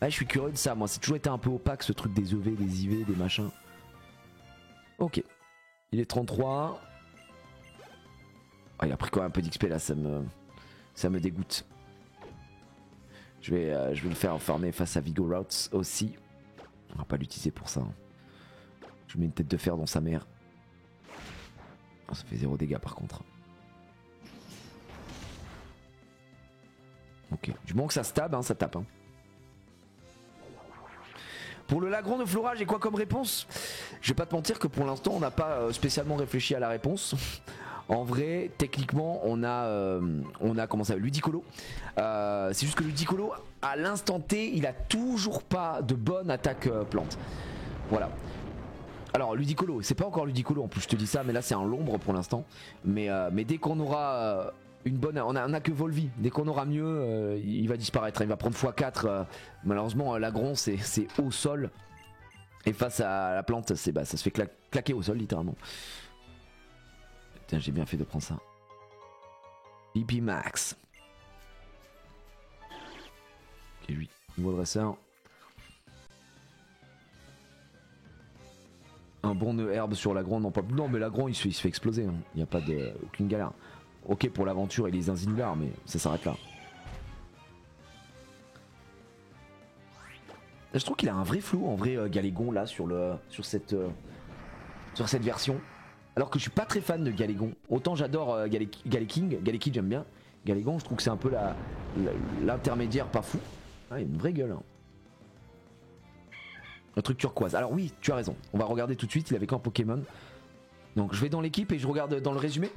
Ah, je suis curieux de ça, moi c'est toujours été un peu opaque ce truc des EV, des IV, des machins. Ok, il est 33. Ah, il a pris quand même un peu d'XP là, ça me dégoûte. Je vais le faire farmer face à Vigorout aussi. On va pas l'utiliser pour ça. Je mets une tête de fer dans sa mère. Oh, ça fait 0 dégâts par contre. Ok, du moment que ça stab, hein, ça tape. Hein. Pour le Lagron de Flora, j'ai quoi comme réponse? Je vais pas te mentir que pour l'instant on n'a pas spécialement réfléchi à la réponse. En vrai, techniquement, on a comment ça, Ludicolo. C'est juste que Ludicolo, à l'instant T, il a toujours pas de bonne attaque plante. Voilà. Alors Ludicolo, c'est pas encore Ludicolo en plus, je te dis ça, mais là c'est un Lombre pour l'instant. Mais dès qu'on aura une bonne, on a que Volvi. Dès qu'on aura mieux, il va disparaître. Il va prendre x4. Malheureusement, l'Agron c'est au sol. Et face à la plante, ça se fait claquer au sol littéralement. Putain, j'ai bien fait de prendre ça. PP Max. Ok, lui, nouveau dresseur. Un bon nœud herbe sur l'Agron, non pas. Non, mais l'Agron il se fait exploser. Hein. Il n'y a pas aucune galère. Ok pour l'aventure et les insinulars, mais ça s'arrête là. Je trouve qu'il a un vrai flou en vrai Galégon là sur cette version. Alors que je suis pas très fan de Galégon. Autant j'adore Galeking j'aime bien. Galégon je trouve que c'est un peu l'intermédiaire pas fou. Ah, il a une vraie gueule. Hein. Un truc turquoise. Alors oui, tu as raison. On va regarder tout de suite, il avait qu'un Pokémon. Donc je vais dans l'équipe et je regarde dans le résumé.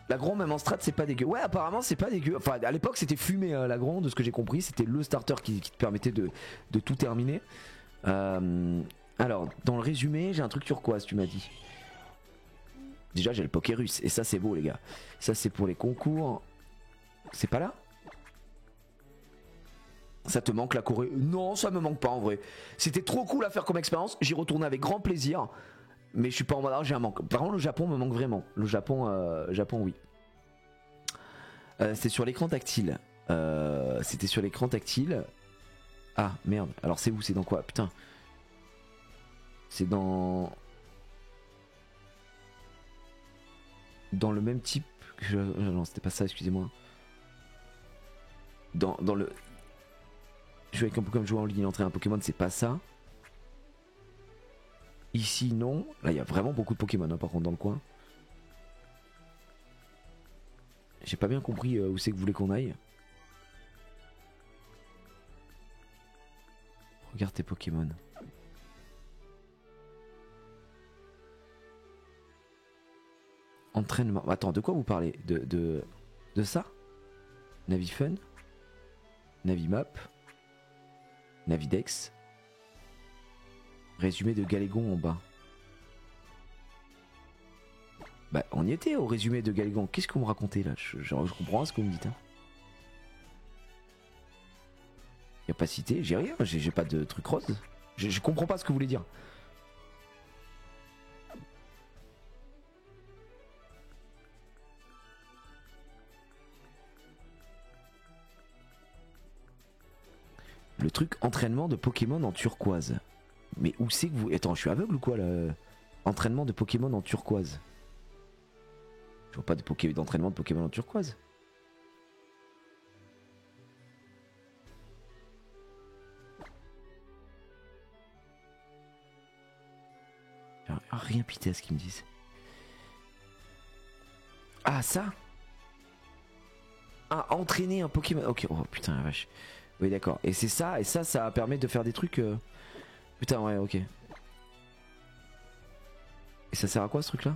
L'Agron même en strat c'est pas dégueu. Ouais apparemment c'est pas dégueu. Enfin à l'époque c'était fumé l'Agron de ce que j'ai compris. C'était le starter qui te permettait de tout terminer. Alors dans le résumé j'ai un truc turquoise tu m'as dit. Déjà j'ai le Pokérus et ça c'est beau les gars. Ça c'est pour les concours. C'est pas là? Ça te manque la Corée? Non ça me manque pas en vrai. C'était trop cool à faire comme expérience. J'y retournais avec grand plaisir. Mais je suis pas en mode j'ai un manque. Par contre le Japon me manque vraiment. Le Japon, oui. C'est sur l'écran tactile. C'était sur l'écran tactile. Ah merde. Alors c'est où? C'est dans quoi? Putain. C'est dans le même type que non c'était pas ça, excusez-moi. Dans le jouer avec un Pokémon, jouer en ligne, entrer un Pokémon, c'est pas ça. Ici non, là il y a vraiment beaucoup de Pokémon hein, par contre dans le coin. J'ai pas bien compris où c'est que vous voulez qu'on aille. Regarde tes Pokémon. Entraînement. Attends, de quoi vous parlez? De ça? Navifun? Navimap? Navidex? Résumé de Galégon en bas. Bah on y était au résumé de Galégon. Qu'est-ce que vous me racontez là? Je comprends ce que vous me dites. Hein. Capacité, j'ai rien, j'ai pas de truc rose. Je comprends pas ce que vous voulez dire. Le truc entraînement de Pokémon en turquoise. Mais où c'est que vous... Attends, je suis aveugle ou quoi là? Entraînement de Pokémon en turquoise. Je vois pas d'entraînement de Pokémon en turquoise. Rien pité à ce qu'ils me disent. Ah ça. Ah, entraîner un Pokémon. Ok, oh putain la vache. Oui d'accord. Et c'est ça, et ça permet de faire des trucs... Putain ouais ok. Et ça sert à quoi ce truc là?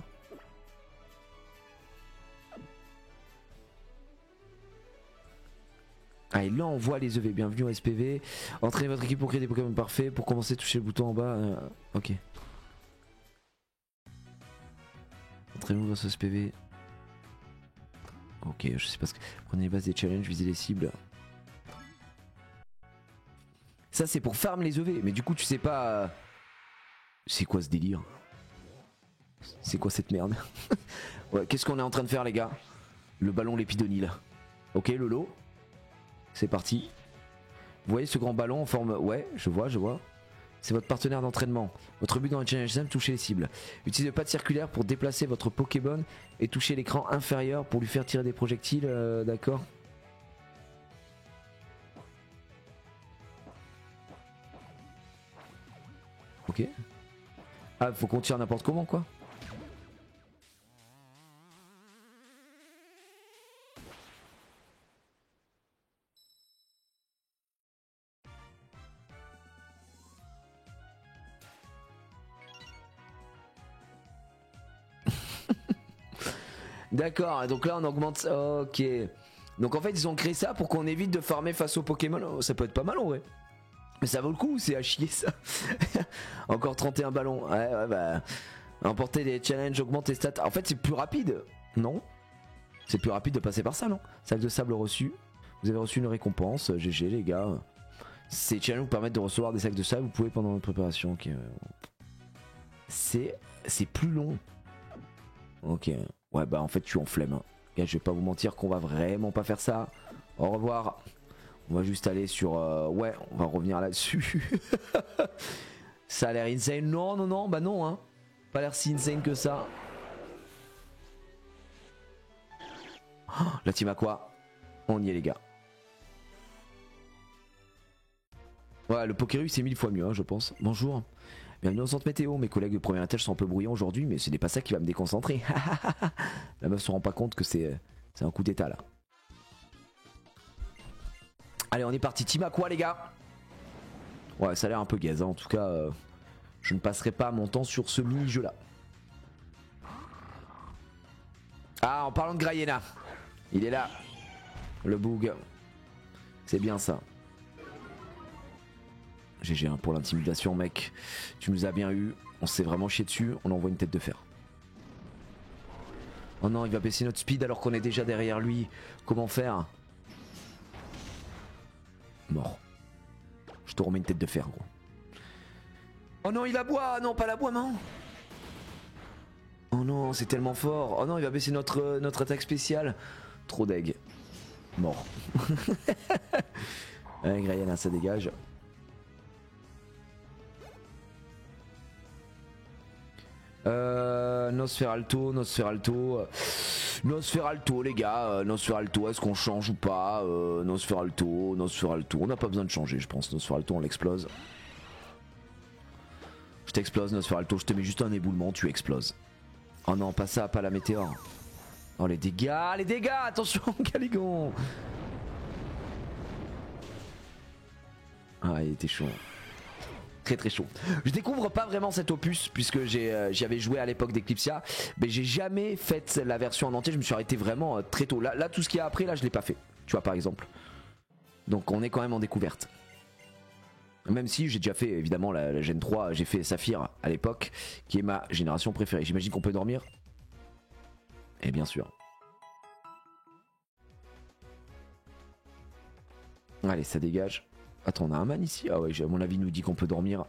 Ah et là on voit les EV, bienvenue au SPV. Entraînez votre équipe pour créer des Pokémon parfaits. Pour commencer, touchez le bouton en bas. Ok. Entraînez-vous dans ce SPV. Ok, je sais pas ce que... Prenez les bases des challenges, visez les cibles. Ça c'est pour farm les EV, mais du coup tu sais pas... C'est quoi ce délire? C'est quoi cette merde? Ouais, qu'est-ce qu'on est en train de faire les gars? Le ballon Lépidonil. Ok Lolo. C'est parti. Vous voyez ce grand ballon en forme... Ouais, je vois. C'est votre partenaire d'entraînement. Votre but dans le challenge simple, toucher les cibles. Utilisez le pad circulaire pour déplacer votre Pokéball et toucher l'écran inférieur pour lui faire tirer des projectiles, d'accord. Ok. Ah, faut qu'on tire n'importe comment quoi. D'accord, donc là on augmente... Ok. Donc en fait ils ont créé ça pour qu'on évite de farmer face aux Pokémon. Oh, ça peut être pas mal en vrai. Mais ça vaut le coup ou c'est à chier ça? Encore 31 ballons. Ouais bah... Emporter des challenges, augmente tes stats. En fait c'est plus rapide. Non? C'est plus rapide de passer par ça non? Sac de sable reçu. Vous avez reçu une récompense. GG les gars. Ces challenges vous permettent de recevoir des sacs de sable. Vous pouvez pendant votre préparation. Ok. C'est plus long. Ok. Ouais bah en fait je suis en flemme hein. Gars, je vais pas vous mentir qu'on va vraiment pas faire ça. Au revoir. On va juste aller sur... Ouais on va revenir là-dessus. Ça a l'air insane. Non bah non hein. Pas l'air si insane que ça. Oh, la team Aqua. On y est les gars. Ouais le Pokérus c'est 1000 fois mieux hein, je pense. Bonjour. Bienvenue au centre météo, mes collègues de première étage sont un peu bruyants aujourd'hui, mais ce n'est pas ça qui va me déconcentrer. La meuf se rend pas compte que c'est un coup d'état là. Allez on est parti, team Aqua les gars. Ouais ça a l'air un peu gaze, hein. En tout cas je ne passerai pas mon temps sur ce mini-jeu là. Ah en parlant de Grayena, il est là, le boug. C'est bien ça. GG hein, pour l'intimidation mec. Tu nous as bien eu. On s'est vraiment chié dessus. On envoie une tête de fer. Oh non il va baisser notre speed alors qu'on est déjà derrière lui. Comment faire? Mort. Je te remets une tête de fer gros. Oh non il aboie. Non pas l'aboiement. Oh non c'est tellement fort. Oh non il va baisser notre attaque spéciale. Trop deg. Mort. Allez Grayena ça dégage. Nosferalto les gars, Nosferalto, est-ce qu'on change ou pas? Nosferalto, on n'a pas besoin de changer je pense, Nosferalto on l'explose. Je t'explose Nosferalto, je te mets juste un éboulement, tu exploses. Oh non pas ça, pas la météore. Oh les dégâts, attention Caligon. Ah il était chaud. Très chaud. Je découvre pas vraiment cet opus puisque j'y avais joué à l'époque d'Eclipsia, mais j'ai jamais fait la version en entier, je me suis arrêté vraiment très tôt. Là tout ce qu'il y a après là je l'ai pas fait, tu vois par exemple. Donc on est quand même en découverte. Même si j'ai déjà fait évidemment la Gen 3, j'ai fait Saphir à l'époque, qui est ma génération préférée. J'imagine qu'on peut dormir. Et bien sûr. Allez ça dégage. Attends, on a un man ici? Ah ouais, à mon avis, il nous dit qu'on peut dormir.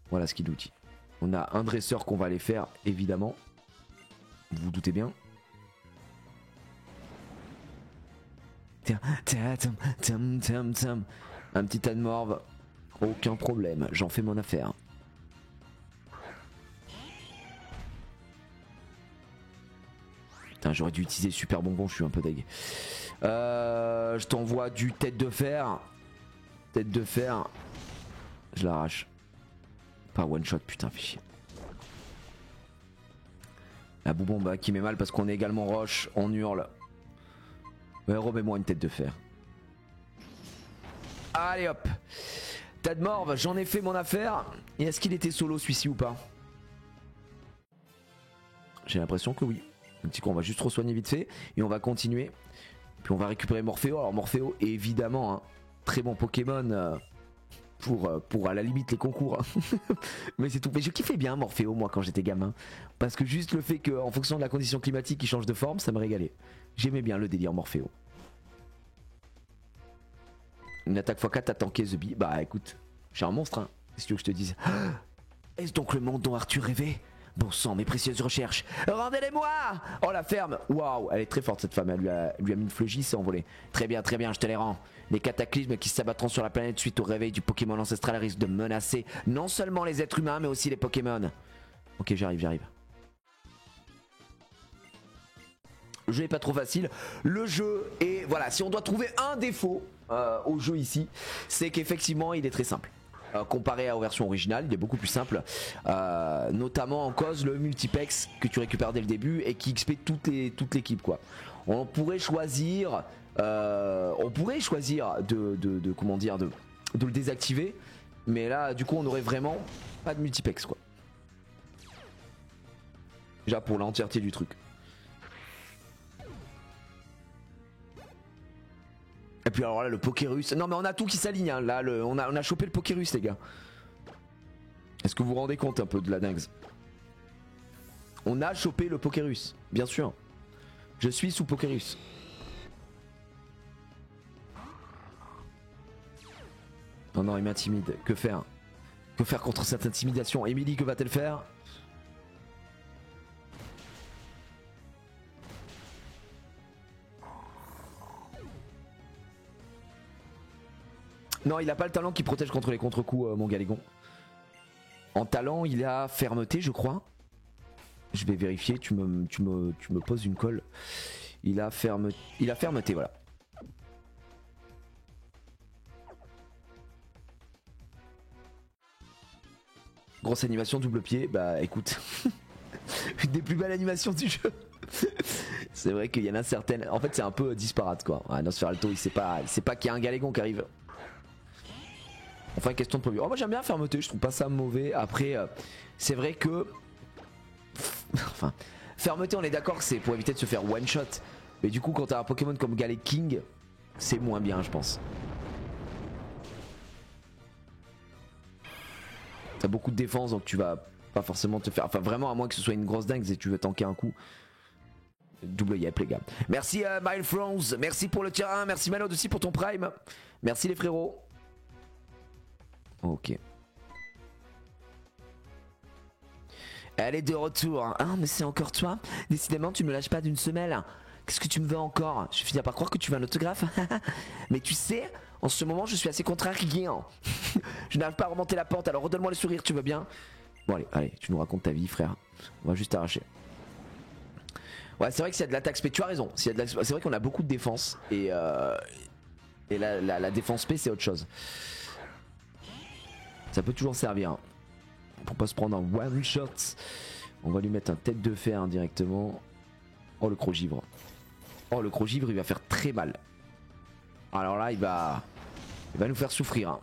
Voilà ce qu'il nous dit. On a un dresseur qu'on va aller faire, évidemment. Vous vous doutez bien. Un petit Admorve. Aucun problème, j'en fais mon affaire. Putain, j'aurais dû utiliser super bonbon, je suis un peu deg. Je t'envoie du tête de fer. Tête de fer. Je l'arrache. Pas one shot, putain, fais chier. La boubombe qui met mal parce qu'on est également roche, on hurle. Ouais, remets-moi une tête de fer. Allez hop. Tas de morve, j'en ai fait mon affaire. Et est-ce qu'il était solo celui-ci ou pas? J'ai l'impression que oui. Un petit coup, on va juste re-soigner vite fait. Et on va continuer. Puis on va récupérer Morpheo. Alors Morpheo, évidemment, hein, très bon Pokémon pour à la limite les concours. Mais c'est tout. Mais je kiffais bien Morpheo moi quand j'étais gamin. Parce que juste le fait qu'en fonction de la condition climatique il change de forme, ça me régalait. J'aimais bien le délire Morpheo. Une attaque x4 à tanker The Bee. Bah écoute, j'ai un monstre hein. Qu'est-ce que tu veux que je te dise? Est-ce donc le monde dont Arthur rêvait? Bon sang, mes précieuses recherches, rendez-les-moi! Oh la ferme! Waouh, elle est très forte cette femme, elle lui a mis une fleugie, c'est envolé. Très bien, je te les rends. Les cataclysmes qui s'abattront sur la planète suite au réveil du Pokémon ancestral risquent de menacer non seulement les êtres humains, mais aussi les Pokémon. Ok, j'arrive. Le jeu est pas trop facile. Le jeu est... Voilà, si on doit trouver un défaut au jeu ici, c'est qu'effectivement, il est très simple. Comparé à la version originale, il est beaucoup plus simple, notamment en cause le multipex que tu récupères dès le début et qui XP toute l'équipe quoi. On pourrait choisir, de comment dire, de le désactiver, mais là du coup on aurait vraiment pas de multipex quoi. Déjà pour l'entièreté du truc. Et puis alors là le Pokérus, non mais on a tout qui s'aligne hein. Là on a chopé le Pokérus les gars. Est-ce que vous vous rendez compte un peu de la dingue? On a chopé le Pokérus, bien sûr. Je suis sous Pokérus. Oh non il m'intimide, que faire? Que faire contre cette intimidation? Emily, que va-t-elle faire? Non, il a pas le talent qui protège contre les contre-coups, mon Galégon. En talent, il a fermeté, je crois. Je vais vérifier, tu me poses une colle. Il a fermeté, voilà. Grosse animation, double pied, bah écoute. Une des plus belles animations du jeu. C'est vrai qu'il y en a certaines. En fait, c'est un peu disparate quoi. Ah, Nosferalto, il sait pas qu'il y a un Galégon qui arrive. Enfin, question de prévu. Oh, moi j'aime bien fermeté, je trouve pas ça mauvais. Après, c'est vrai que. Enfin, fermeté, on est d'accord que c'est pour éviter de se faire one shot. Mais du coup, quand t'as un Pokémon comme Galeking, c'est moins bien, je pense. T'as beaucoup de défense, donc tu vas pas forcément te faire. Enfin, vraiment, à moins que ce soit une grosse dingue et tu veux tanker un coup. Double yep, les gars. Merci Mile France, merci pour le tier 1, merci Malod aussi pour ton prime. Merci les frérots. Ok. Elle est de retour. Ah, mais c'est encore toi? Décidément, tu me lâches pas d'une semelle. Qu'est-ce que tu me veux encore? Je finis par croire que tu veux un autographe. Mais tu sais, en ce moment, je suis assez contrarié. Je n'arrive pas à remonter la pente, alors redonne-moi le sourire, tu veux bien? Bon, allez, tu nous racontes ta vie, frère. On va juste arracher. Ouais, c'est vrai que s'il y a de l'attaque spé, tu as raison. C'est vrai qu'on a beaucoup de défense. Et la défense spé, c'est autre chose. Ça peut toujours servir hein. Pour pas se prendre un one shot. On va lui mettre un tête de fer hein, directement. Oh le Crogivre. Oh le Crogivre il va faire très mal. Alors là il va nous faire souffrir hein.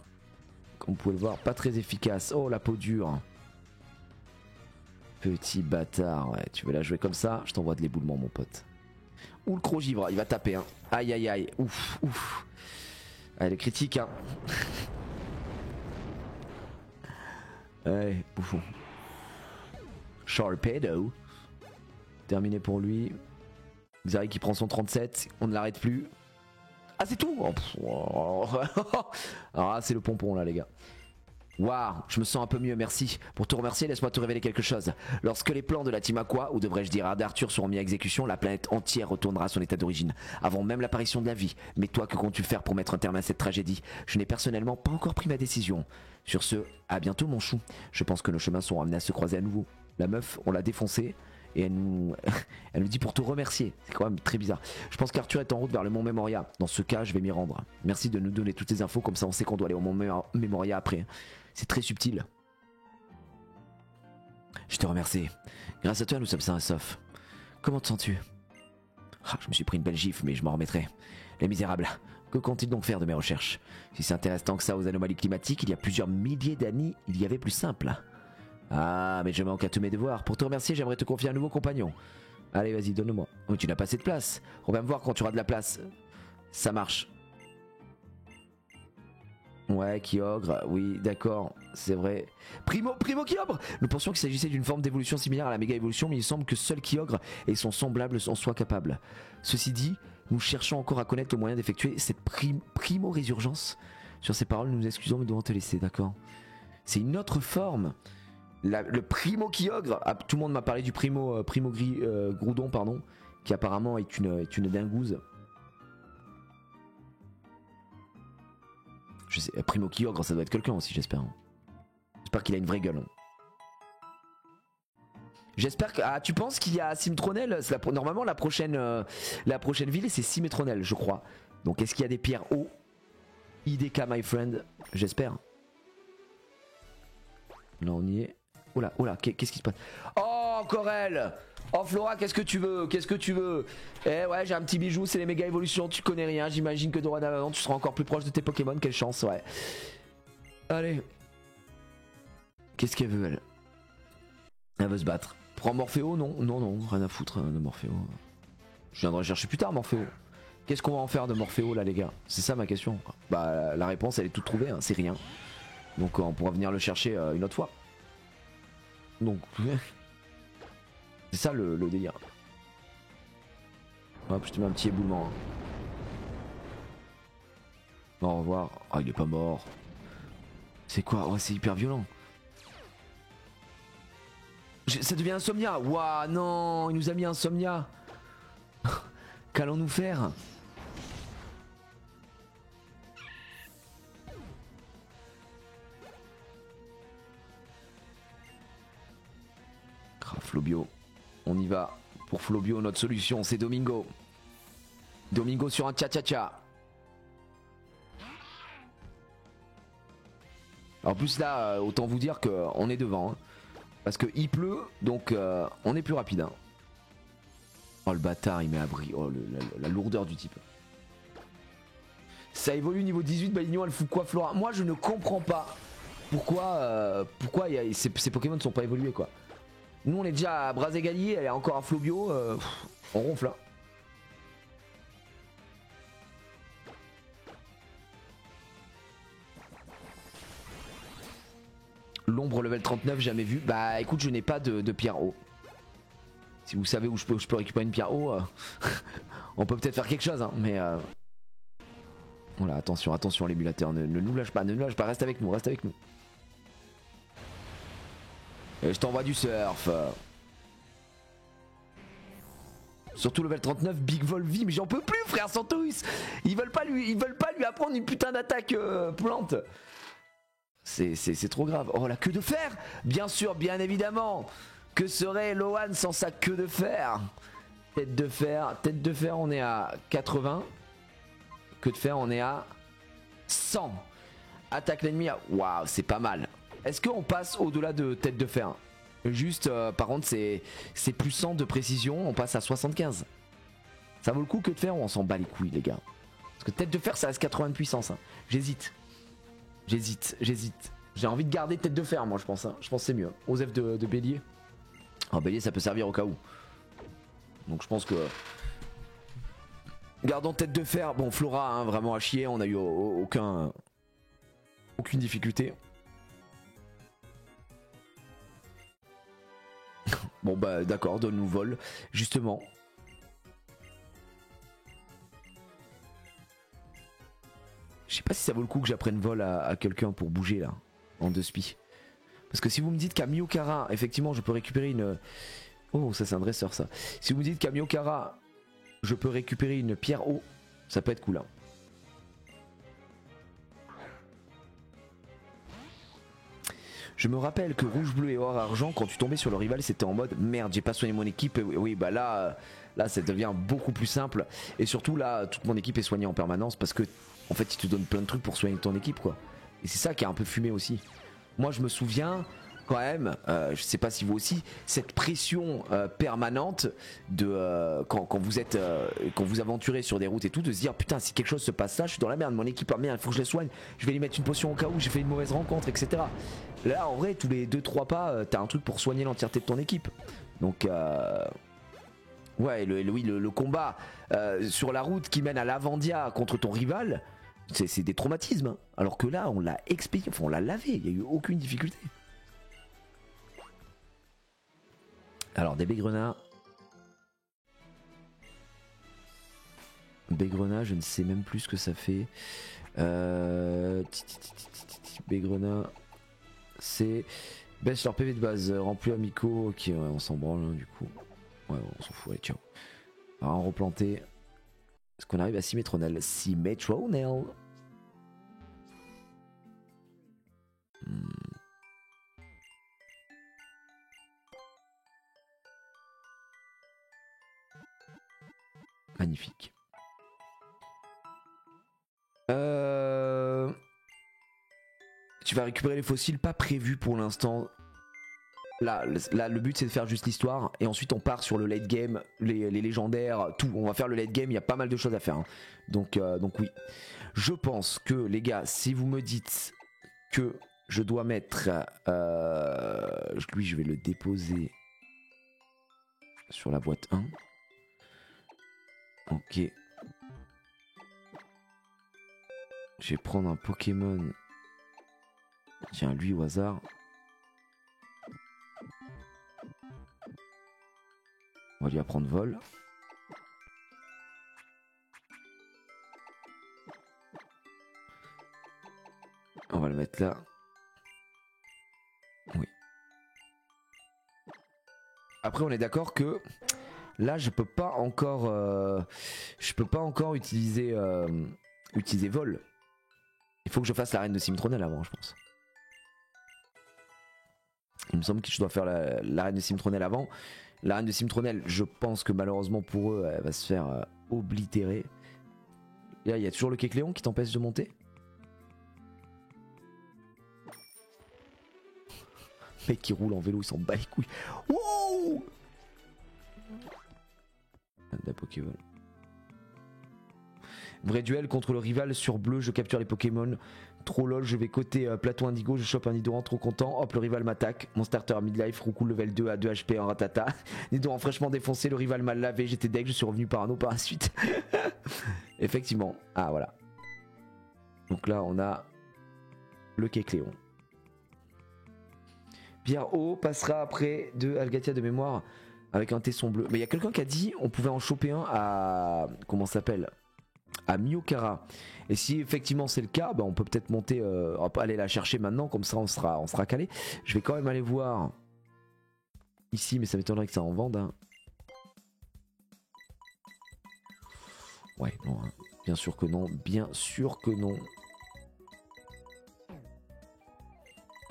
Comme vous pouvez le voir, pas très efficace. Oh la peau dure. Petit bâtard, ouais, tu veux la jouer comme ça? Je t'envoie de l'éboulement mon pote. Ou le Crogivre, il va taper hein. Aïe aïe aïe. Ouf ouf. Elle est critique hein. Ouais, bouffon. Sharpedo. Terminé pour lui. Xari qui prend son 37. On ne l'arrête plus. Ah, c'est tout. Ah, c'est le pompon là, les gars. Waouh, je me sens un peu mieux, merci. Pour te remercier, laisse-moi te révéler quelque chose. Lorsque les plans de la Team Aqua, ou devrais-je dire d'Arthur, seront mis à exécution, la planète entière retournera à son état d'origine, avant même l'apparition de la vie. Mais toi, que comptes-tu faire pour mettre un terme à cette tragédie? Je n'ai personnellement pas encore pris ma décision. Sur ce, à bientôt mon chou. Je pense que nos chemins sont amenés à se croiser à nouveau. La meuf, on l'a défoncée, et elle nous, elle nous dit pour te remercier. C'est quand même très bizarre. Je pense qu'Arthur est en route vers le mont Memoria. Dans ce cas, je vais m'y rendre. Merci de nous donner toutes ces infos, comme ça on sait qu'on doit aller au mont Memoria après. C'est très subtil. Je te remercie. Grâce à toi, nous sommes sains et saufs. Comment te sens-tu? Je me suis pris une belle gifle, mais je m'en remettrai. Les misérables, que comptent-ils donc faire de mes recherches? Si s'intéressent tant que ça aux anomalies climatiques, il y a plusieurs milliers d'années, il y avait plus simple. Ah, mais je manque à tous mes devoirs. Pour te remercier, j'aimerais te confier un nouveau compagnon. Allez, vas-y, donne-le-moi. Oh, tu n'as pas assez de place. On va me voir quand tu auras de la place. Ça marche. Ouais, Kyogre, oui, d'accord, c'est vrai. Primo Kyogre. Nous pensions qu'il s'agissait d'une forme d'évolution similaire à la méga évolution, mais il semble que seul Kyogre et son semblable en soient capables. Ceci dit, nous cherchons encore à connaître le moyen d'effectuer cette primo-résurgence. Sur ces paroles, nous nous excusons, mais nous devons te laisser, d'accord? C'est une autre forme. Le primo Kyogre. Ah, tout le monde m'a parlé du primo Groudon, pardon, qui apparemment est une dingouze. Je sais, Primo Kyogre, ça doit être quelqu'un aussi, j'espère. J'espère qu'il a une vraie gueule. J'espère que... Ah, tu penses qu'il y a Simtronel? Normalement, la prochaine ville, c'est Simtronel, je crois. Donc, est-ce qu'il y a des pierres haut? IDK, my friend. J'espère. Là, on y est. Oh là, qu'est-ce qui se passe? Oh, Corel! Oh, Flora, qu'est-ce que tu veux? Qu'est-ce que tu veux? Eh ouais, j'ai un petit bijou, c'est les méga évolutions, tu connais rien. J'imagine que dorénavant, tu seras encore plus proche de tes Pokémon. Quelle chance, ouais. Allez. Qu'est-ce qu'elle veut, elle? Elle veut se battre. Prends Morphéo? Non, rien à foutre de Morphéo. Je viendrai chercher plus tard, Morphéo. Qu'est-ce qu'on va en faire de Morphéo, là, les gars? C'est ça ma question. Bah, la réponse, elle est toute trouvée, hein, c'est rien. Donc, on pourra venir le chercher une autre fois. Donc... C'est ça le délire. Hop, je te mets un petit éboulement. Au revoir. Ah, il est pas mort. C'est quoi? Oh, c'est hyper violent. Ça devient Insomnia. Waouh, non, il nous a mis Insomnia. Qu'allons-nous faire? Flobio. On y va. Pour Flobio, notre solution, c'est Domingo. Domingo sur un tcha-tcha-tcha. En plus là, autant vous dire qu'on est devant. Hein. Parce qu'il pleut, donc on est plus rapide. Hein. Oh le bâtard, il met à bris. Oh la lourdeur du type. Ça évolue niveau 18, Balignon, elle fout quoi Flora? Moi je ne comprends pas pourquoi, ces Pokémon ne sont pas évolués quoi. Nous on est déjà à bras égaliers, elle est encore à Flobio, on ronfle là. L'ombre level 39, jamais vu. Bah écoute, je n'ai pas de pierre eau. Si vous savez où je peux récupérer une pierre eau, on peut peut-être faire quelque chose, hein, mais... Voilà, attention l'émulateur, ne nous lâche pas, reste avec nous, Et je t'envoie du surf. Surtout level 39, Big Volvi, mais j'en peux plus frère Santos. Ils veulent pas lui apprendre une putain d'attaque plante. C'est trop grave. Oh la queue de fer. Bien sûr, bien évidemment. Que serait Lohan sans sa queue de fer? Tête de fer on est à 80. Queue de fer on est à 100. Attaque l'ennemi à... Waouh, c'est pas mal. Est-ce qu'on passe au-delà de tête de fer? Juste, par contre, c'est plus 100 de précision, on passe à 75. Ça vaut le coup que de fer ou on s'en bat les couilles, les gars? Parce que tête de fer, ça reste 80 de puissance. Hein. J'hésite. J'ai envie de garder tête de fer, moi, je pense. Hein. Je pense que c'est mieux. Osef de bélier. Oh, bélier, ça peut servir au cas où. Donc, je pense que... Gardons tête de fer. Bon, Flora, hein, vraiment à chier. On a eu aucune difficulté. Bon bah d'accord, donne-nous vol, justement. Je sais pas si ça vaut le coup que j'apprenne vol à quelqu'un pour bouger là, en 2 spi. Parce que si vous me dites qu'à Miokara, effectivement je peux récupérer une... Oh ça c'est un dresseur ça. Si vous me dites qu'à Miokara, je peux récupérer une pierre eau, ça peut être cool hein. Je me rappelle que rouge, bleu et or, argent, quand tu tombais sur le rival, c'était en mode merde, j'ai pas soigné mon équipe. Oui, bah là, ça devient beaucoup plus simple. Et surtout, là, toute mon équipe est soignée en permanence parce que, en fait, ils te donnent plein de trucs pour soigner ton équipe, quoi. Et c'est ça qui est un peu fumé aussi. Moi, je me souviens quand même, je sais pas si vous aussi, cette pression permanente de quand vous aventurez sur des routes et tout, de se dire putain, si quelque chose se passe là, je suis dans la merde, mon équipe, ah merde, il faut que je les soigne, je vais lui mettre une potion au cas où j'ai fait une mauvaise rencontre, etc. Là, en vrai, tous les 2-3 pas, t'as un truc pour soigner l'entièreté de ton équipe. Donc, ouais, le combat sur la route qui mène à l'Avandia contre ton rival, c'est des traumatismes. Hein. Alors que là, on l'a expliqué, enfin, on l'a lavé, il n'y a eu aucune difficulté. Alors, des Bégrenats. Bégrenats, je ne sais même plus ce que ça fait. Bégrenats, c'est baisse leur PV de base, rempli amicaux. Ok, ouais, on s'en branle hein, du coup. Ouais, on s'en fout, allez, ciao. Alors, on replanter. Est-ce qu'on arrive à Symmetronel? Symmetronel. Magnifique. Tu vas récupérer les fossiles, pas prévu pour l'instant. Là, le but c'est de faire juste l'histoire et ensuite on part sur le late game, les légendaires, tout. On va faire le late game, il y a pas mal de choses à faire. Hein. Donc oui. Je pense que les gars, si vous me dites que je dois mettre... lui, je vais le déposer sur la boîte 1. Ok. Je vais prendre un Pokémon. Tiens, lui au hasard. On va lui apprendre vol. On va le mettre là. Oui. Après, on est d'accord que là, je peux pas encore utiliser vol. Il faut que je fasse la reine de Symmetronel avant, je pense. Il me semble que je dois faire la reine de Symmetronel avant. La reine de Symmetronel, je pense que malheureusement pour eux, elle va se faire oblitérer. Et là, il y a toujours le Kecléon qui t'empêche de monter. Mec qui roule en vélo, il s'en bat les couilles. Wow! La Pokéball. Vrai duel contre le rival sur bleu, je capture les Pokémon. Trop lol, je vais côté plateau indigo, je chope un Nidoran, trop content. Hop, le rival m'attaque. Mon starter à midlife, Roucoule level 2 à 2 HP en ratata. Nidoran fraîchement défoncé, le rival mal lavé, j'étais deg, je suis revenu parano par la suite. Effectivement. Ah voilà. Donc là on a le Kecléon. Pierre O passera après de Algatia de mémoire avec un tesson bleu. Mais il y a quelqu'un qui a dit on pouvait en choper un à... Comment ça s'appelle? À Miokara. Et si effectivement c'est le cas, bah on peut peut-être monter, on va pas aller la chercher maintenant, comme ça on sera calé. Je vais quand même aller voir ici, mais ça m'étonnerait que ça en vende. Hein. Ouais, non, hein. Bien sûr que non, bien sûr que non.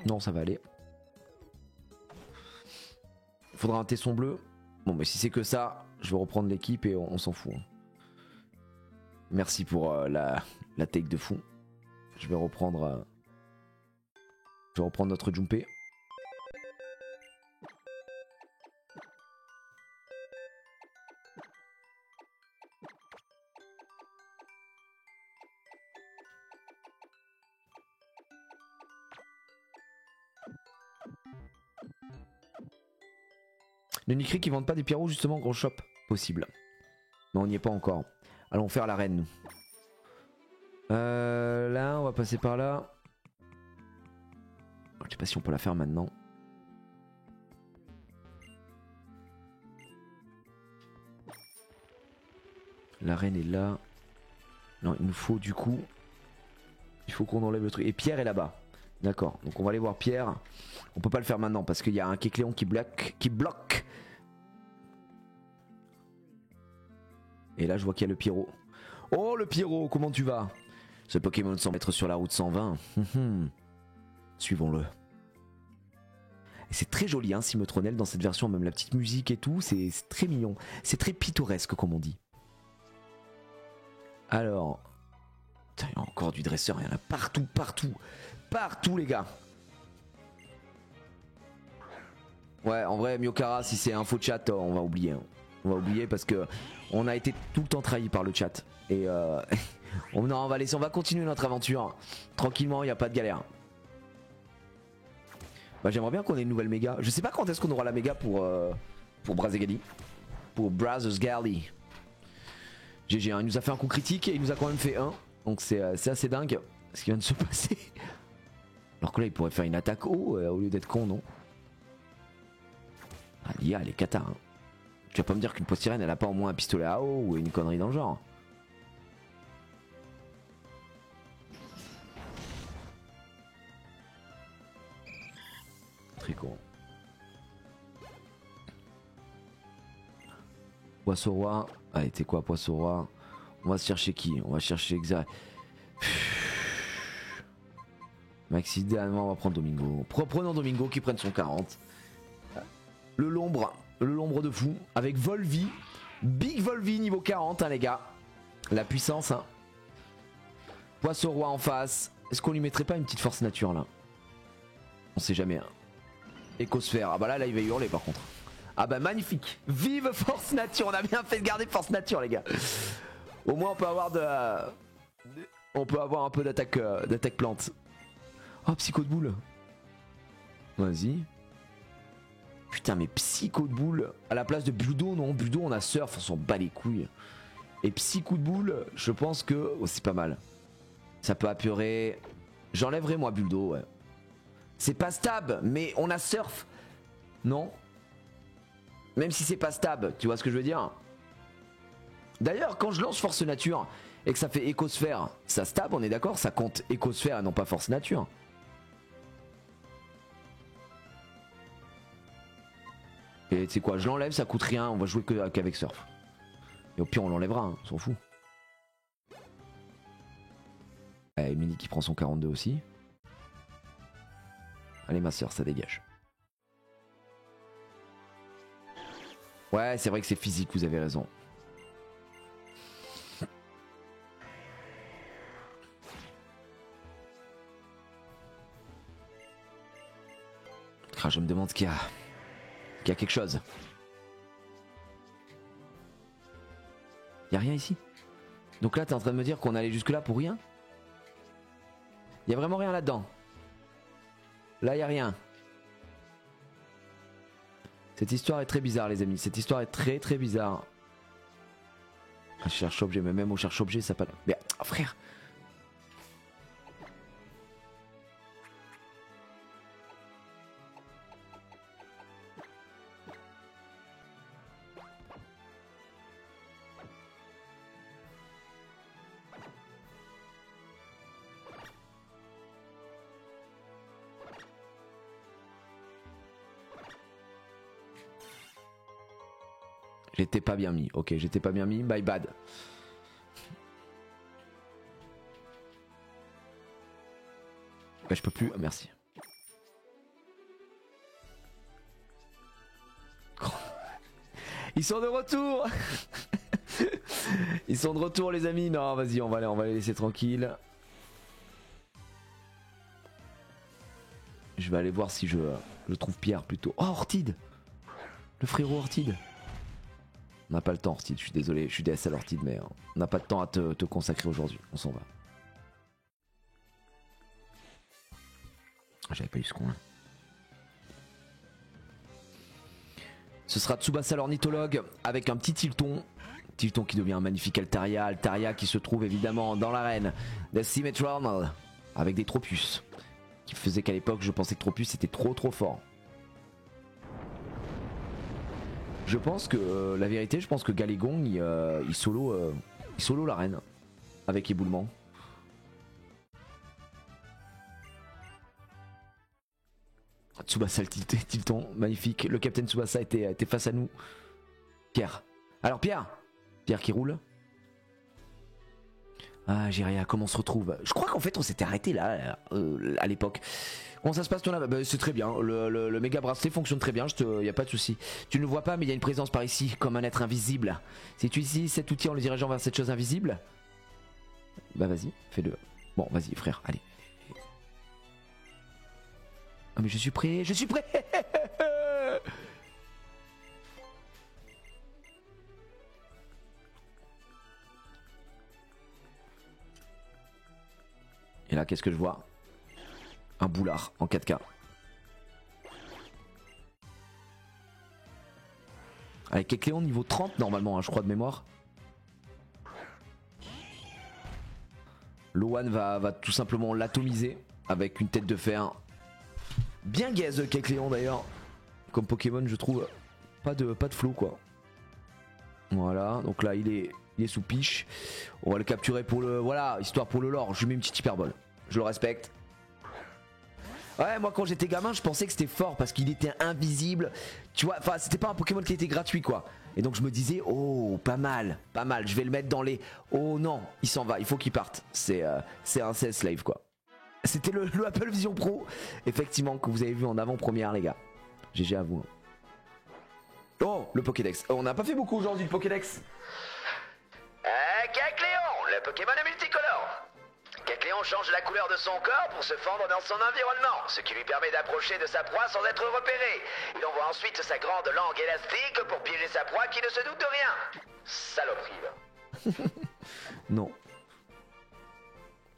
Non, ça va aller. Il faudra un tesson bleu. Bon, mais si c'est que ça, je vais reprendre l'équipe et on s'en fout. Hein. Merci pour la take de fou. Je vais reprendre notre Junpei. Le Nikri qui vendent pas des pierrots justement en gros shop. Possible. Mais on n'y est pas encore. Allons faire la reine nous. Là on va passer par là. Je sais pas si on peut la faire maintenant. La reine est là. Non, il nous faut du coup... Il faut qu'on enlève le truc. Et Pierre est là-bas. D'accord. Donc on va aller voir Pierre. On peut pas le faire maintenant parce qu'il y a un Kecléon qui bloque. Et là je vois qu'il y a le Pyro. Oh le Pyro, comment tu vas? Ce Pokémon semble être sur la route 120. Suivons-le. C'est très joli, hein, Symmetronel dans cette version, même la petite musique et tout, c'est très mignon. C'est très pittoresque, comme on dit. Alors... Putain, il y a encore du dresseur, il y en a partout, partout. Partout, les gars. Ouais, en vrai, Myokara, si c'est un faux chat, on va oublier. Hein. On va oublier parce que on a été tout le temps trahi par le chat. Et on va laisser, on va continuer notre aventure. Tranquillement, il n'y a pas de galère. Bah, j'aimerais bien qu'on ait une nouvelle méga. Je sais pas quand est-ce qu'on aura la méga pour Brazegali. Pour Brazos Gali. GG, hein, il nous a fait un coup critique et il nous a quand même fait un. Donc c'est assez dingue ce qui vient de se passer. Alors que là, il pourrait faire une attaque haut au lieu d'être con, non? Ah, l'IA, elle est cata. Hein. Tu vas pas me dire qu'une poste sirène, elle a pas au moins un pistolet à eau ou une connerie dans le genre. Très con. Poisson roi. Allez, t'es quoi, poisson roi? On va se chercher qui? On va chercher Xa. Max, idéalement, on va prendre Domingo. Prenons Domingo qui prenne son 40. Le l'ombre de fou. Avec Volvi. Big Volvi niveau 40, hein, les gars. La puissance, hein. Poisson roi en face. Est-ce qu'on lui mettrait pas une petite force nature là? On sait jamais. Hein. Écosphère. Ah bah là, il va hurler par contre. Ah bah magnifique. Vive force nature. On a bien fait de garder force nature, les gars. Au moins, on peut avoir on peut avoir un peu d'attaque plante. Oh, psycho de boule. Vas-y. Putain, mais psycho de boule. À la place de Buldo, non. Buldo, on a surf, on s'en bat les couilles. Et psycho de boule, je pense que oh, c'est pas mal. Ça peut apeurer. J'enlèverai moi Buldo, ouais. C'est pas stab, mais on a surf. Non? Même si c'est pas stab, tu vois ce que je veux dire? D'ailleurs, quand je lance force nature et que ça fait écosphère, ça stab, on est d'accord? Ça compte écosphère et non pas force nature. Et tu sais quoi, je l'enlève, ça coûte rien, on va jouer qu'avec surf. Et au pire, on l'enlèvera, hein, on s'en fout. Emily qui prend son 42 aussi. Allez, ma soeur, ça dégage. Ouais, c'est vrai que c'est physique, vous avez raison. Ah, je me demande qu'il y a quelque chose. Il y a rien ici. Donc là, t'es en train de me dire qu'on allait jusque là pour rien? Il y a vraiment rien là-dedans. Là, il y a rien. Cette histoire est très bizarre, les amis. Cette histoire est très très bizarre. Je cherche objet, mais même au cherche objet, ça pas. Mais oh, frère. J'étais pas bien mis. Ok, j'étais pas bien mis. My bad. Ouais, je peux plus. Merci. Ils sont de retour. Ils sont de retour, les amis. Non, vas-y, on va les laisser tranquilles. Je vais aller voir si je trouve Pierre plutôt. Oh, Ortide. Le frérot Ortide. On n'a pas le temps, Ortide, je suis désolé, je suis DSL Ortide, mais on n'a pas de temps à te consacrer aujourd'hui, on s'en va. J'avais pas eu ce con là. Ce sera Tsubasa l'ornithologue avec un petit Tilton. Tilton qui devient un magnifique Altaria. Altaria qui se trouve évidemment dans l'arène de Symmetronal avec des Tropius. Qui faisait qu'à l'époque je pensais que Tropius était trop fort. Je pense que la vérité, je pense que Galégon il solo l'arène avec éboulement. Tsubasa le Tilton, magnifique. Le capitaine Tsubasa était face à nous. Pierre. Alors Pierre qui roule. Ah, Jiria, comment on se retrouve? Je crois qu'en fait on s'était arrêté là, à l'époque. Comment ça se passe ton là? Bah, c'est très bien, le méga bracelet fonctionne très bien, y a pas de souci. Tu ne le vois pas mais il y a une présence par ici, comme un être invisible. Si tu utilises cet outil en le dirigeant vers cette chose invisible, bah vas-y, fais-le. Bon, vas-y frère, allez. Ah mais je suis prêt, je suis prêt. Et là, qu'est-ce que je vois? Un boulard en 4K. Avec Kecleon niveau 30 normalement, hein, je crois de mémoire. Loan va tout simplement l'atomiser avec une tête de fer. Bien gaze Kecleon d'ailleurs. Comme Pokémon je trouve pas de flow quoi. Voilà, donc là il est sous piche. On va le capturer pour le... Voilà, histoire pour le lore, je lui mets une petite hyperbole. Je le respecte. Ouais, moi quand j'étais gamin, je pensais que c'était fort parce qu'il était invisible. Tu vois, enfin, c'était pas un Pokémon qui était gratuit quoi. Et donc je me disais, oh, pas mal, je vais le mettre dans les... Oh non, il s'en va, il faut qu'il parte. C'est un CS Slave quoi. C'était le Apple Vision Pro, effectivement, que vous avez vu en avant-première les gars. GG à vous. Oh, le Pokédex. Oh, on n'a pas fait beaucoup aujourd'hui le Pokédex. Kecleon, le Pokémon est multicolore. Kecleon change la couleur de son corps pour se fendre dans son environnement, ce qui lui permet d'approcher de sa proie sans être repéré. Il envoie ensuite sa grande langue élastique pour piéger sa proie qui ne se doute de rien. Saloperie. Non.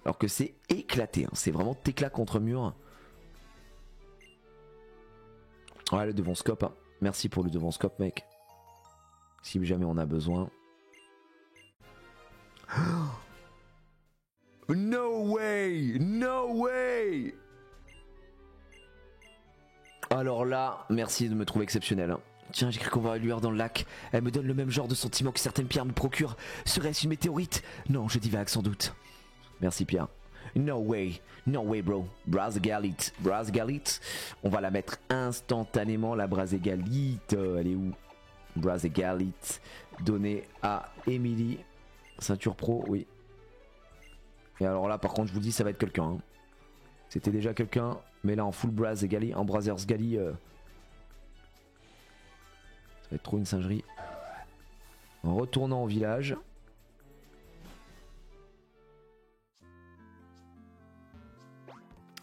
Alors que c'est éclaté, hein. C'est vraiment t'éclat contre mur. Ouais, le devant scope, hein. Merci pour le devant scope mec. Si jamais on a besoin. No way! No way! Alors là, merci de me trouver exceptionnel. Hein. Tiens, j'ai cru qu'on voit une lueur dans le lac. Elle me donne le même genre de sentiment que certaines pierres me procurent. Serait-ce une météorite? Non, je divague sans doute. Merci Pierre. No way bro. Brazegalite. On va la mettre instantanément, la Brazegalite. Elle est où? Brazegalite. Donnée à Emily. Ceinture pro, oui. Et alors là, par contre, je vous dis, ça va être quelqu'un. Hein. C'était déjà quelqu'un, mais là en full Brazegali, en Brazers Gali. Ça va être trop une singerie. En retournant au village.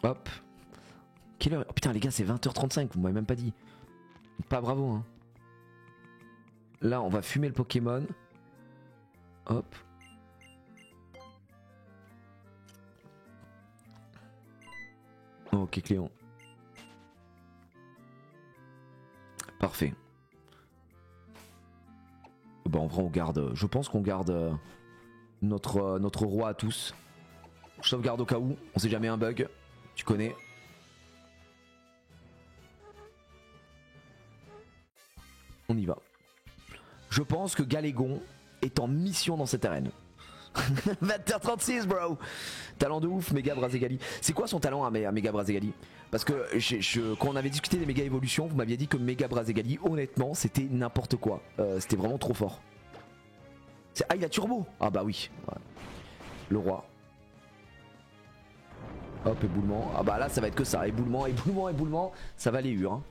Hop. Quelle heure? Oh putain les gars, c'est 20h35, vous m'avez même pas dit. Pas bravo hein. Là on va fumer le Pokémon. Hop. Ok Cléon. Parfait. Bah en vrai on garde. Je pense qu'on garde notre roi à tous. Je sauvegarde au cas où, on sait jamais un bug. Tu connais. On y va. Je pense que Galégon est en mission dans cette arène. 20h36 bro. Talent de ouf, Méga Brazegali. C'est quoi son talent à Méga Brazegali? Parce que quand on avait discuté des méga évolutions, vous m'aviez dit que Méga Brazegali, honnêtement, c'était n'importe quoi. C'était vraiment trop fort. Ah, il a turbo. Ah bah oui. Ouais. Le roi. Hop, éboulement. Ah bah là, ça va être que ça. Éboulement. Ça va les hur. Hein.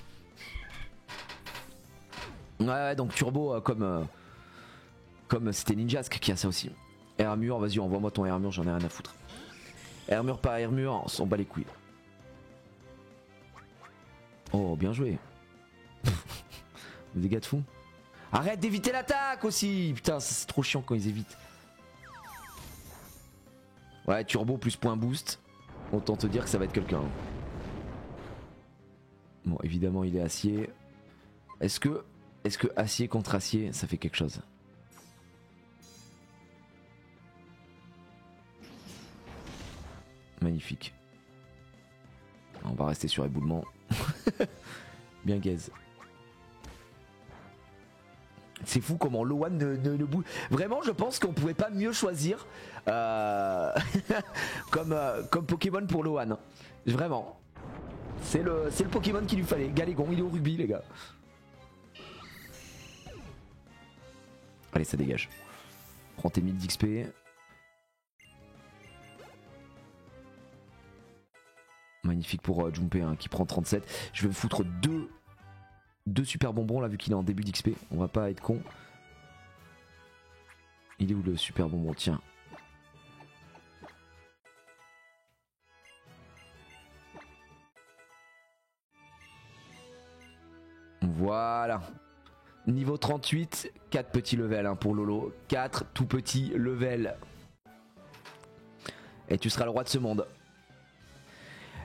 Ouais, donc turbo comme c'était Ninjask qui a ça aussi. Armure, vas-y, envoie-moi ton armure, j'en ai rien à foutre. Armure par armure, on s'en bat les couilles. Oh, bien joué. Des gars de fou. Arrête d'éviter l'attaque aussi. Putain, c'est trop chiant quand ils évitent. Ouais, turbo plus point boost. Autant te dire que ça va être quelqu'un. Bon, évidemment, il est acier. Est-ce que acier contre acier, ça fait quelque chose? Magnifique. On va rester sur éboulement. Bien gaze. C'est fou comment Loan ne bouge. Vraiment, je pense qu'on pouvait pas mieux choisir comme Pokémon pour Loan. Vraiment. C'est le Pokémon qu'il lui fallait. Galégon, il est au rugby, les gars. Allez, ça dégage. Prends tes 1000 d'XP. magnifique pour Junpei hein, qui prend 37. Je vais me foutre deux super bonbons là vu qu'il est en début d'XP. On va pas être con. Il est où le super bonbon? Tiens. Voilà. Niveau 38, 4 petits levels hein, pour Lolo. 4 tout petits levels. Et tu seras le roi de ce monde.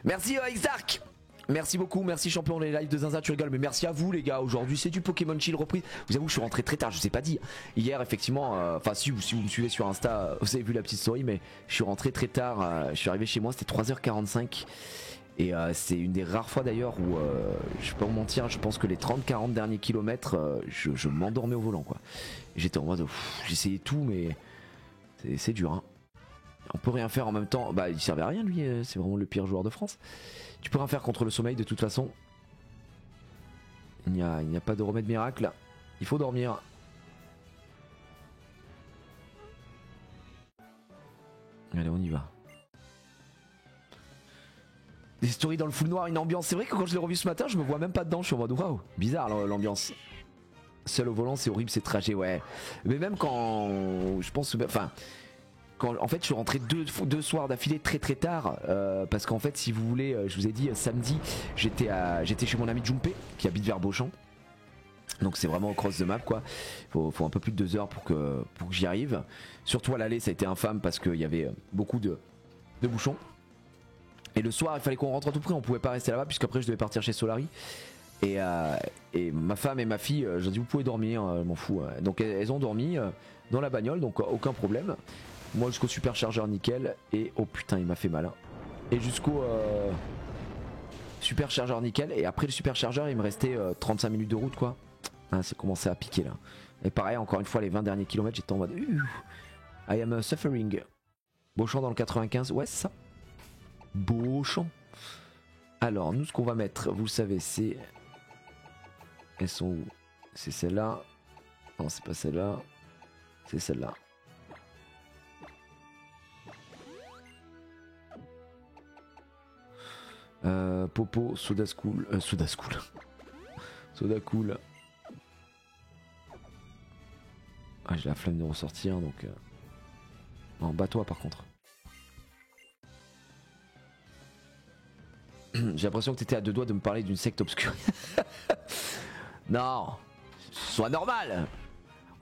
Merci Xark. Merci beaucoup, merci champion les lives de Zinza, tu rigoles, mais merci à vous les gars, aujourd'hui c'est du Pokémon Chill reprise. Vous avouez, je suis rentré très tard, je sais pas dit. Hier effectivement, enfin si vous me suivez sur Insta, vous avez vu la petite story, mais je suis rentré très tard, je suis arrivé chez moi, c'était 3h45. Et c'est une des rares fois d'ailleurs où, je vais pas vous mentir, je pense que les 30-40 derniers kilomètres, je m'endormais au volant quoi. J'étais en mode, j'essayais tout mais c'est dur hein. On peut rien faire en même temps, bah il servait à rien lui, c'est vraiment le pire joueur de France. Tu peux rien faire contre le sommeil de toute façon. Il n'y a pas de remède miracle, il faut dormir. Allez on y va. Des stories dans le full noir, une ambiance. C'est vrai que quand je l'ai revu ce matin, je me vois même pas dedans. Je suis en mode waouh, bizarre l'ambiance. Seul au volant, c'est horrible, c'est trajet, ouais. Mais même quand je pense, enfin, quand en fait, je suis rentré deux soirs d'affilée très tard, parce qu'en fait, si vous voulez, je vous ai dit samedi, j'étais chez mon ami Junpei qui habite vers Beauchamp. Donc c'est vraiment au cross the map quoi. Faut un peu plus de 2 heures pour que j'y arrive. Surtout à l'aller, ça a été infâme parce qu'il y avait beaucoup de bouchons. Et le soir, il fallait qu'on rentre à tout prix, on pouvait pas rester là-bas, puisqu'après je devais partir chez Solari. Et ma femme et ma fille, j'ai dit vous pouvez dormir, je m'en fous. Donc elles ont dormi dans la bagnole, donc aucun problème. Moi jusqu'au superchargeur nickel, et oh putain il m'a fait mal. Hein. Et jusqu'au superchargeur nickel, et après le superchargeur il me restait 35 minutes de route quoi. Hein, c'est commencé à piquer là. Et pareil, encore une fois les 20 derniers kilomètres, j'étais en mode I am suffering. Beauchamp dans le 95, ouais c'est ça. Beauchamp. Alors nous ce qu'on va mettre, vous le savez, c'est... Elles sont où? C'est celle-là. Non c'est pas celle-là. C'est celle-là. Popo, Soda School. Soda School. Soda Cool. Ah j'ai la flemme de ressortir donc... Non, bats-toi par contre. J'ai l'impression que t'étais à 2 doigts de me parler d'une secte obscure. Non, sois normal.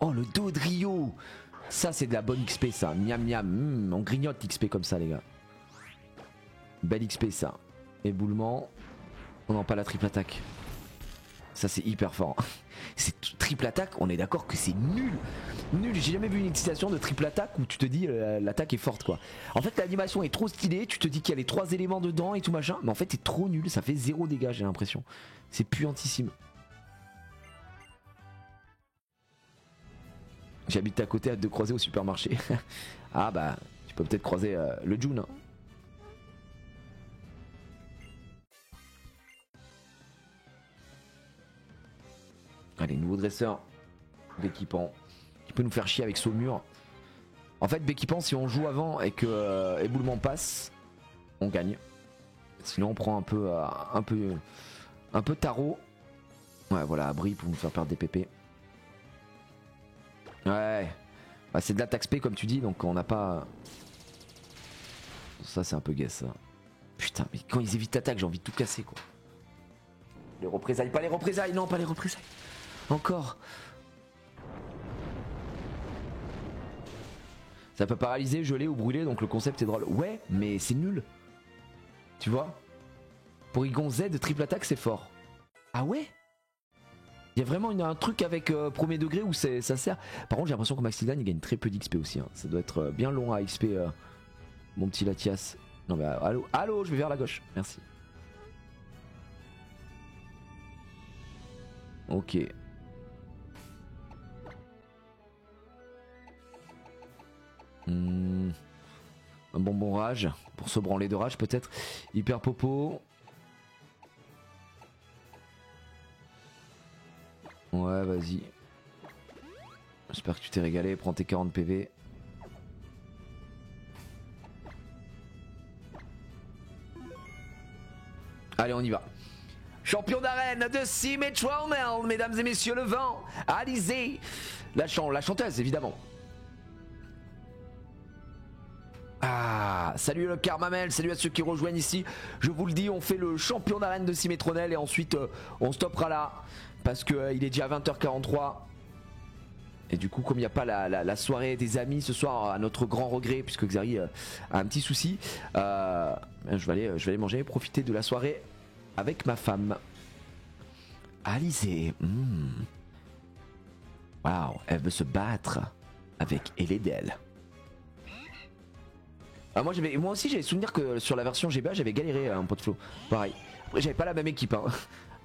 Oh le dos de Rio. Ça c'est de la bonne XP ça. Miam miam. On grignote l'XP comme ça les gars. Belle XP ça. Éboulement. On n'a pas la triple attaque. Ça c'est hyper fort. C'est triple attaque, on est d'accord que c'est nul. Nul, j'ai jamais vu une excitation de triple attaque où tu te dis l'attaque est forte quoi. En fait l'animation est trop stylée, tu te dis qu'il y a les 3 éléments dedans et tout machin, mais en fait c'est trop nul, ça fait 0 dégâts j'ai l'impression. C'est puantissime. J'habite à côté, hâte de croiser au supermarché. Ah bah tu peux peut-être croiser le June. Hein. Allez, nouveau dresseur d'équipant qui peut nous faire chier avec Saumur. En fait, Béquipant, si on joue avant et que éboulement passe, on gagne. Sinon, on prend un peu tarot. Ouais, voilà, abri pour nous faire perdre des PP. Ouais, bah, c'est de l'attaque spé comme tu dis, donc on n'a pas. Ça, c'est un peu guess ça. Putain, mais quand ils évitent l'attaque, j'ai envie de tout casser quoi. Les représailles, pas les représailles, non, pas les représailles. Encore. Ça peut paralyser, geler ou brûler, donc le concept est drôle. Ouais, mais c'est nul. Tu vois? Porygon Z triple attaque, c'est fort. Ah ouais? Il y a vraiment un truc avec premier degré où ça sert. Par contre, j'ai l'impression que Maxildan il gagne très peu d'XP aussi. Hein. Ça doit être bien long à XP, mon petit Latias. Non mais allô, allô, je vais vers la gauche. Merci. Ok. Un bonbon rage pour se branler de rage peut-être. Hyper popo. Ouais vas-y. J'espère que tu t'es régalé. Prends tes 40 PV. Allez, on y va. Champion d'arène de Symmetrone, mesdames et messieurs, le vent, Alizé, la chanteuse évidemment. Ah, salut le Karmamel, salut à ceux qui rejoignent ici. Je vous le dis, on fait le champion d'arène de Symmetrone et ensuite on stoppera là parce que il est déjà 20h43. Et du coup, comme il n'y a pas la soirée des amis ce soir, à notre grand regret, puisque Xari a un petit souci, je vais aller manger, profiter de la soirée avec ma femme. Alizé, waouh, elle veut se battre avec Eledel. Moi aussi j'avais souvenir que sur la version GBA j'avais galéré un pot de flow. Pareil. Après j'avais pas la même équipe hein,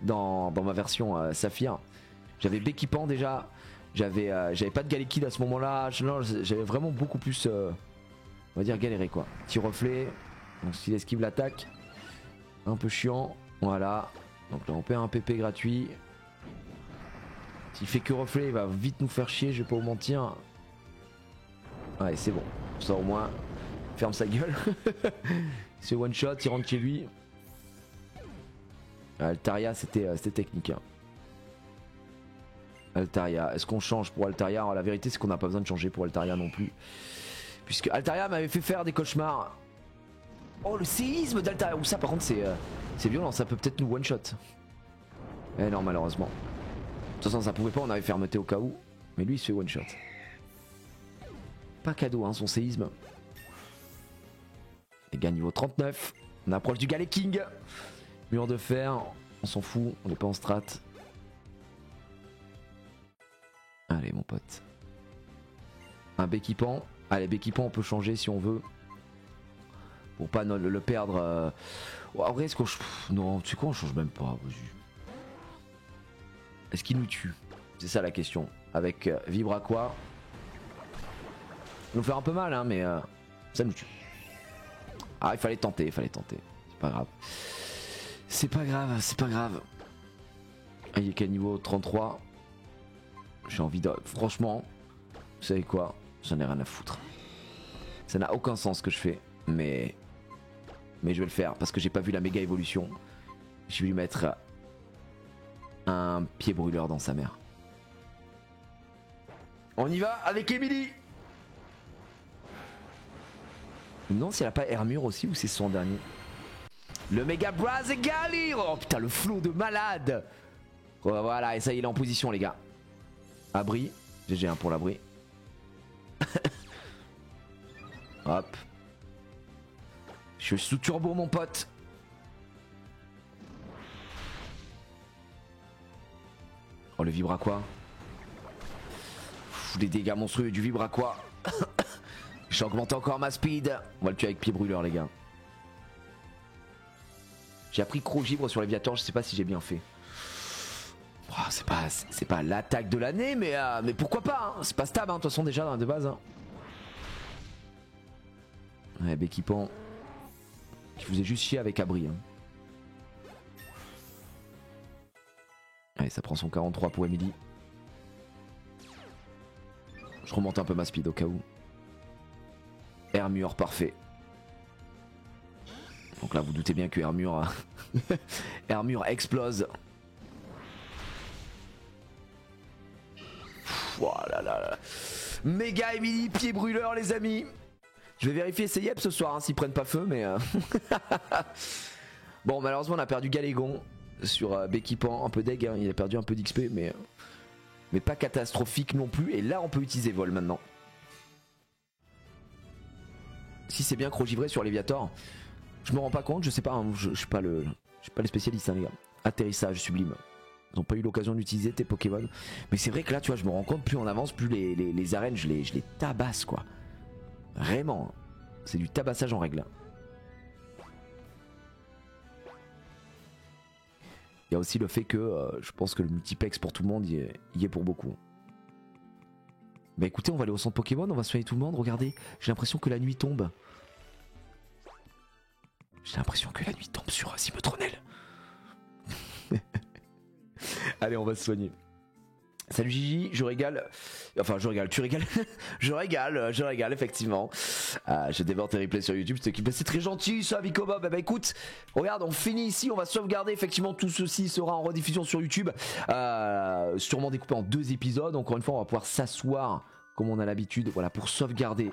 dans ma version Saphir. J'avais Béquipan déjà. J'avais pas de Galekid à ce moment-là. J'avais vraiment beaucoup plus on va dire galéré quoi. Petit reflet. Donc s'il esquive l'attaque. Un peu chiant. Voilà. Donc là on perd un PP gratuit. S'il fait que reflet il va vite nous faire chier, je vais pas vous mentir. Ouais c'est bon. Ça au moins. Ferme sa gueule. C'est one shot, il rentre chez lui. Altaria c'était technique hein. Altaria, est-ce qu'on change pour Altaria? Alors, la vérité c'est qu'on n'a pas besoin de changer pour Altaria non plus. Puisque Altaria m'avait fait faire des cauchemars. Oh le séisme d'Altaria. Ou ça par contre c'est violent, ça peut peut-être nous one shot. Eh non malheureusement. De toute façon ça pouvait pas, on avait fermeté au cas où. Mais lui il se fait one shot. Pas cadeau hein son séisme. Les gars niveau 39. On approche du Galet King. Mur de fer. On s'en fout. On n'est pas en strat. Allez mon pote. Un Béquipan. Allez Béquipan on peut changer si on veut. Pour pas le perdre. En vrai est-ce qu'on... Non tu sais quoi on change même pas. Est-ce qu'il nous tue? C'est ça la question. Avec Vibraqua. Nous faire un peu mal hein mais ça nous tue. Ah il fallait tenter, c'est pas grave. C'est pas grave, c'est pas grave. Ah, il est quel niveau? 33. J'ai envie de... Franchement, vous savez quoi? J'en ai rien à foutre. Ça n'a aucun sens ce que je fais. Mais je vais le faire parce que j'ai pas vu la méga évolution. Je vais lui mettre un pied brûleur dans sa mère. On y va avec Emily. Non, si elle a pas Hermure aussi ou c'est son dernier. Le méga Brazegali. Oh putain, le flow de malade. Oh, voilà, et ça il est en position les gars. Abri. GG hein, pour l'abri. Hop. Je suis sous turbo mon pote. Oh le Vibraqua. Les dégâts monstrueux du Vibraqua. J'ai augmenté encore ma speed. On va le tuer avec pied brûleur les gars. J'ai appris Crogibre sur Léviator, je sais pas si j'ai bien fait. Oh, c'est pas l'attaque de l'année mais pourquoi pas hein. C'est pas stable hein, de toute façon déjà de base hein. Ouais Béquipan. Je vous ai juste chié avec Abri hein. Allez ça prend son 43 pour Emily. Je remonte un peu ma speed au cas où. Hermure, parfait. Donc là vous doutez bien que Hermure Hermure explose. Voilà là. Méga Emily, pied brûleur les amis. Je vais vérifier ces yep ce soir hein, s'ils prennent pas feu mais bon malheureusement on a perdu Galégon sur Béquipan, un peu deg hein, il a perdu un peu d'XP mais pas catastrophique non plus. Et là on peut utiliser vol maintenant. Si c'est bien Crogivré sur Léviator, je me rends pas compte, je sais pas, hein, je suis pas les spécialistes hein, les gars. Atterrissage sublime. Ils ont pas eu l'occasion d'utiliser tes Pokémon. Mais c'est vrai que là tu vois je me rends compte, plus on avance, plus les arènes je les tabasse quoi. Vraiment. C'est du tabassage en règle. Il y a aussi le fait que je pense que le multiplex pour tout le monde y est pour beaucoup. Bah écoutez, on va aller au centre Pokémon, on va soigner tout le monde. Regardez, j'ai l'impression que la nuit tombe. J'ai l'impression que la nuit tombe sur Symmetrone. Allez, on va se soigner. Salut Gigi, je régale. Enfin, je régale, tu régales. je régale, effectivement. Je dévore tes replays sur YouTube. C'est très gentil, ça, Vico Bob. Bah écoute, regarde, on finit ici. On va sauvegarder. Effectivement, tout ceci sera en rediffusion sur YouTube. Sûrement découpé en 2 épisodes. Encore une fois, on va pouvoir s'asseoir comme on a l'habitude. Voilà, pour sauvegarder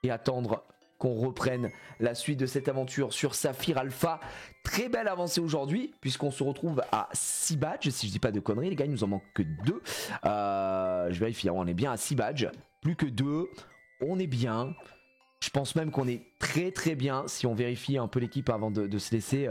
et attendre qu'on reprenne la suite de cette aventure sur Saphir Alpha. Très belle avancée aujourd'hui, puisqu'on se retrouve à 6 badges, si je dis pas de conneries, les gars, il nous en manque que 2. Je vérifie, on est bien à 6 badges, plus que 2, on est bien. Je pense même qu'on est très bien, si on vérifie un peu l'équipe avant de se laisser.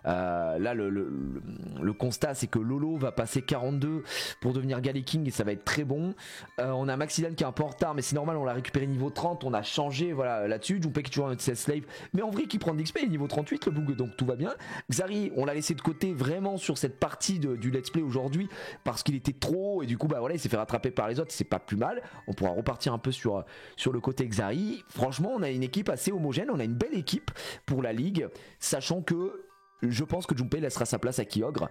Là le constat c'est que Lolo va passer 42 pour devenir Galley King et ça va être très bon. On a Maxidan qui est un peu en retard, mais c'est normal, on l'a récupéré niveau 30, on a changé voilà là-dessus. Junpei qui est toujours notre slave, mais en vrai qui prend de l'XP, niveau 38 le bug, donc tout va bien. Xari on l'a laissé de côté vraiment sur cette partie du let's play aujourd'hui parce qu'il était trop haut et du coup bah voilà il s'est fait rattraper par les autres, c'est pas plus mal. On pourra repartir un peu sur le côté Xari. Franchement on a une équipe assez homogène, on a une belle équipe pour la ligue, sachant que je pense que Junpei laissera sa place à Kyogre,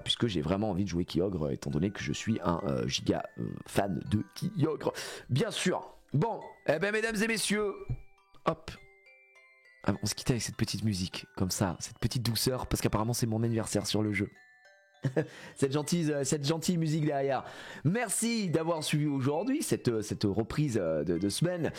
puisque j'ai vraiment envie de jouer Kyogre, étant donné que je suis un giga fan de Kyogre, bien sûr. Bon, eh ben mesdames et messieurs, hop, on se quitte avec cette petite musique, comme ça, cette petite douceur, parce qu'apparemment c'est mon anniversaire sur le jeu. cette gentille musique derrière. Merci d'avoir suivi aujourd'hui cette reprise de semaine.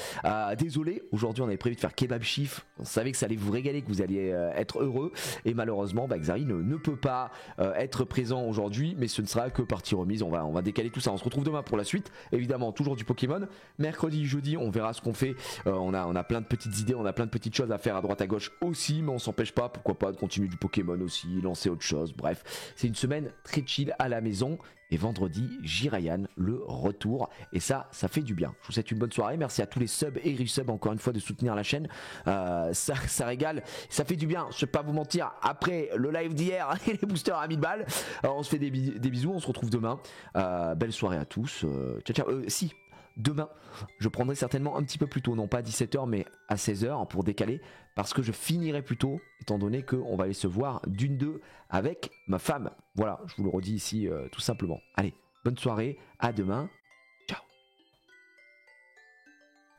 Désolé, aujourd'hui on avait prévu de faire kebab chiffre. On savait que ça allait vous régaler, que vous alliez être heureux. Et malheureusement, Xari ne peut pas être présent aujourd'hui. Mais ce ne sera que partie remise. On va décaler tout ça. On se retrouve demain pour la suite. Évidemment, toujours du Pokémon. Mercredi, jeudi, on verra ce qu'on fait. On a plein de petites idées, on a plein de petites choses à faire à droite à gauche aussi. Mais on s'empêche pas, pourquoi pas, de continuer du Pokémon aussi, lancer autre chose. Bref, c'est une semaine très chill à la maison et vendredi Jirayan le retour et ça fait du bien. Je vous souhaite une bonne soirée, merci à tous les subs et resubs encore une fois de soutenir la chaîne, ça régale, ça fait du bien, je vais pas vous mentir. Après le live d'hier et les boosters à 1000 balles, on se fait des bisous, on se retrouve demain, belle soirée à tous, ciao si demain, je prendrai certainement un petit peu plus tôt, non pas à 17h mais à 16h pour décaler, parce que je finirai plus tôt, étant donné qu'on va aller se voir d'une deux avec ma femme. Voilà, je vous le redis ici tout simplement. Allez, bonne soirée, à demain,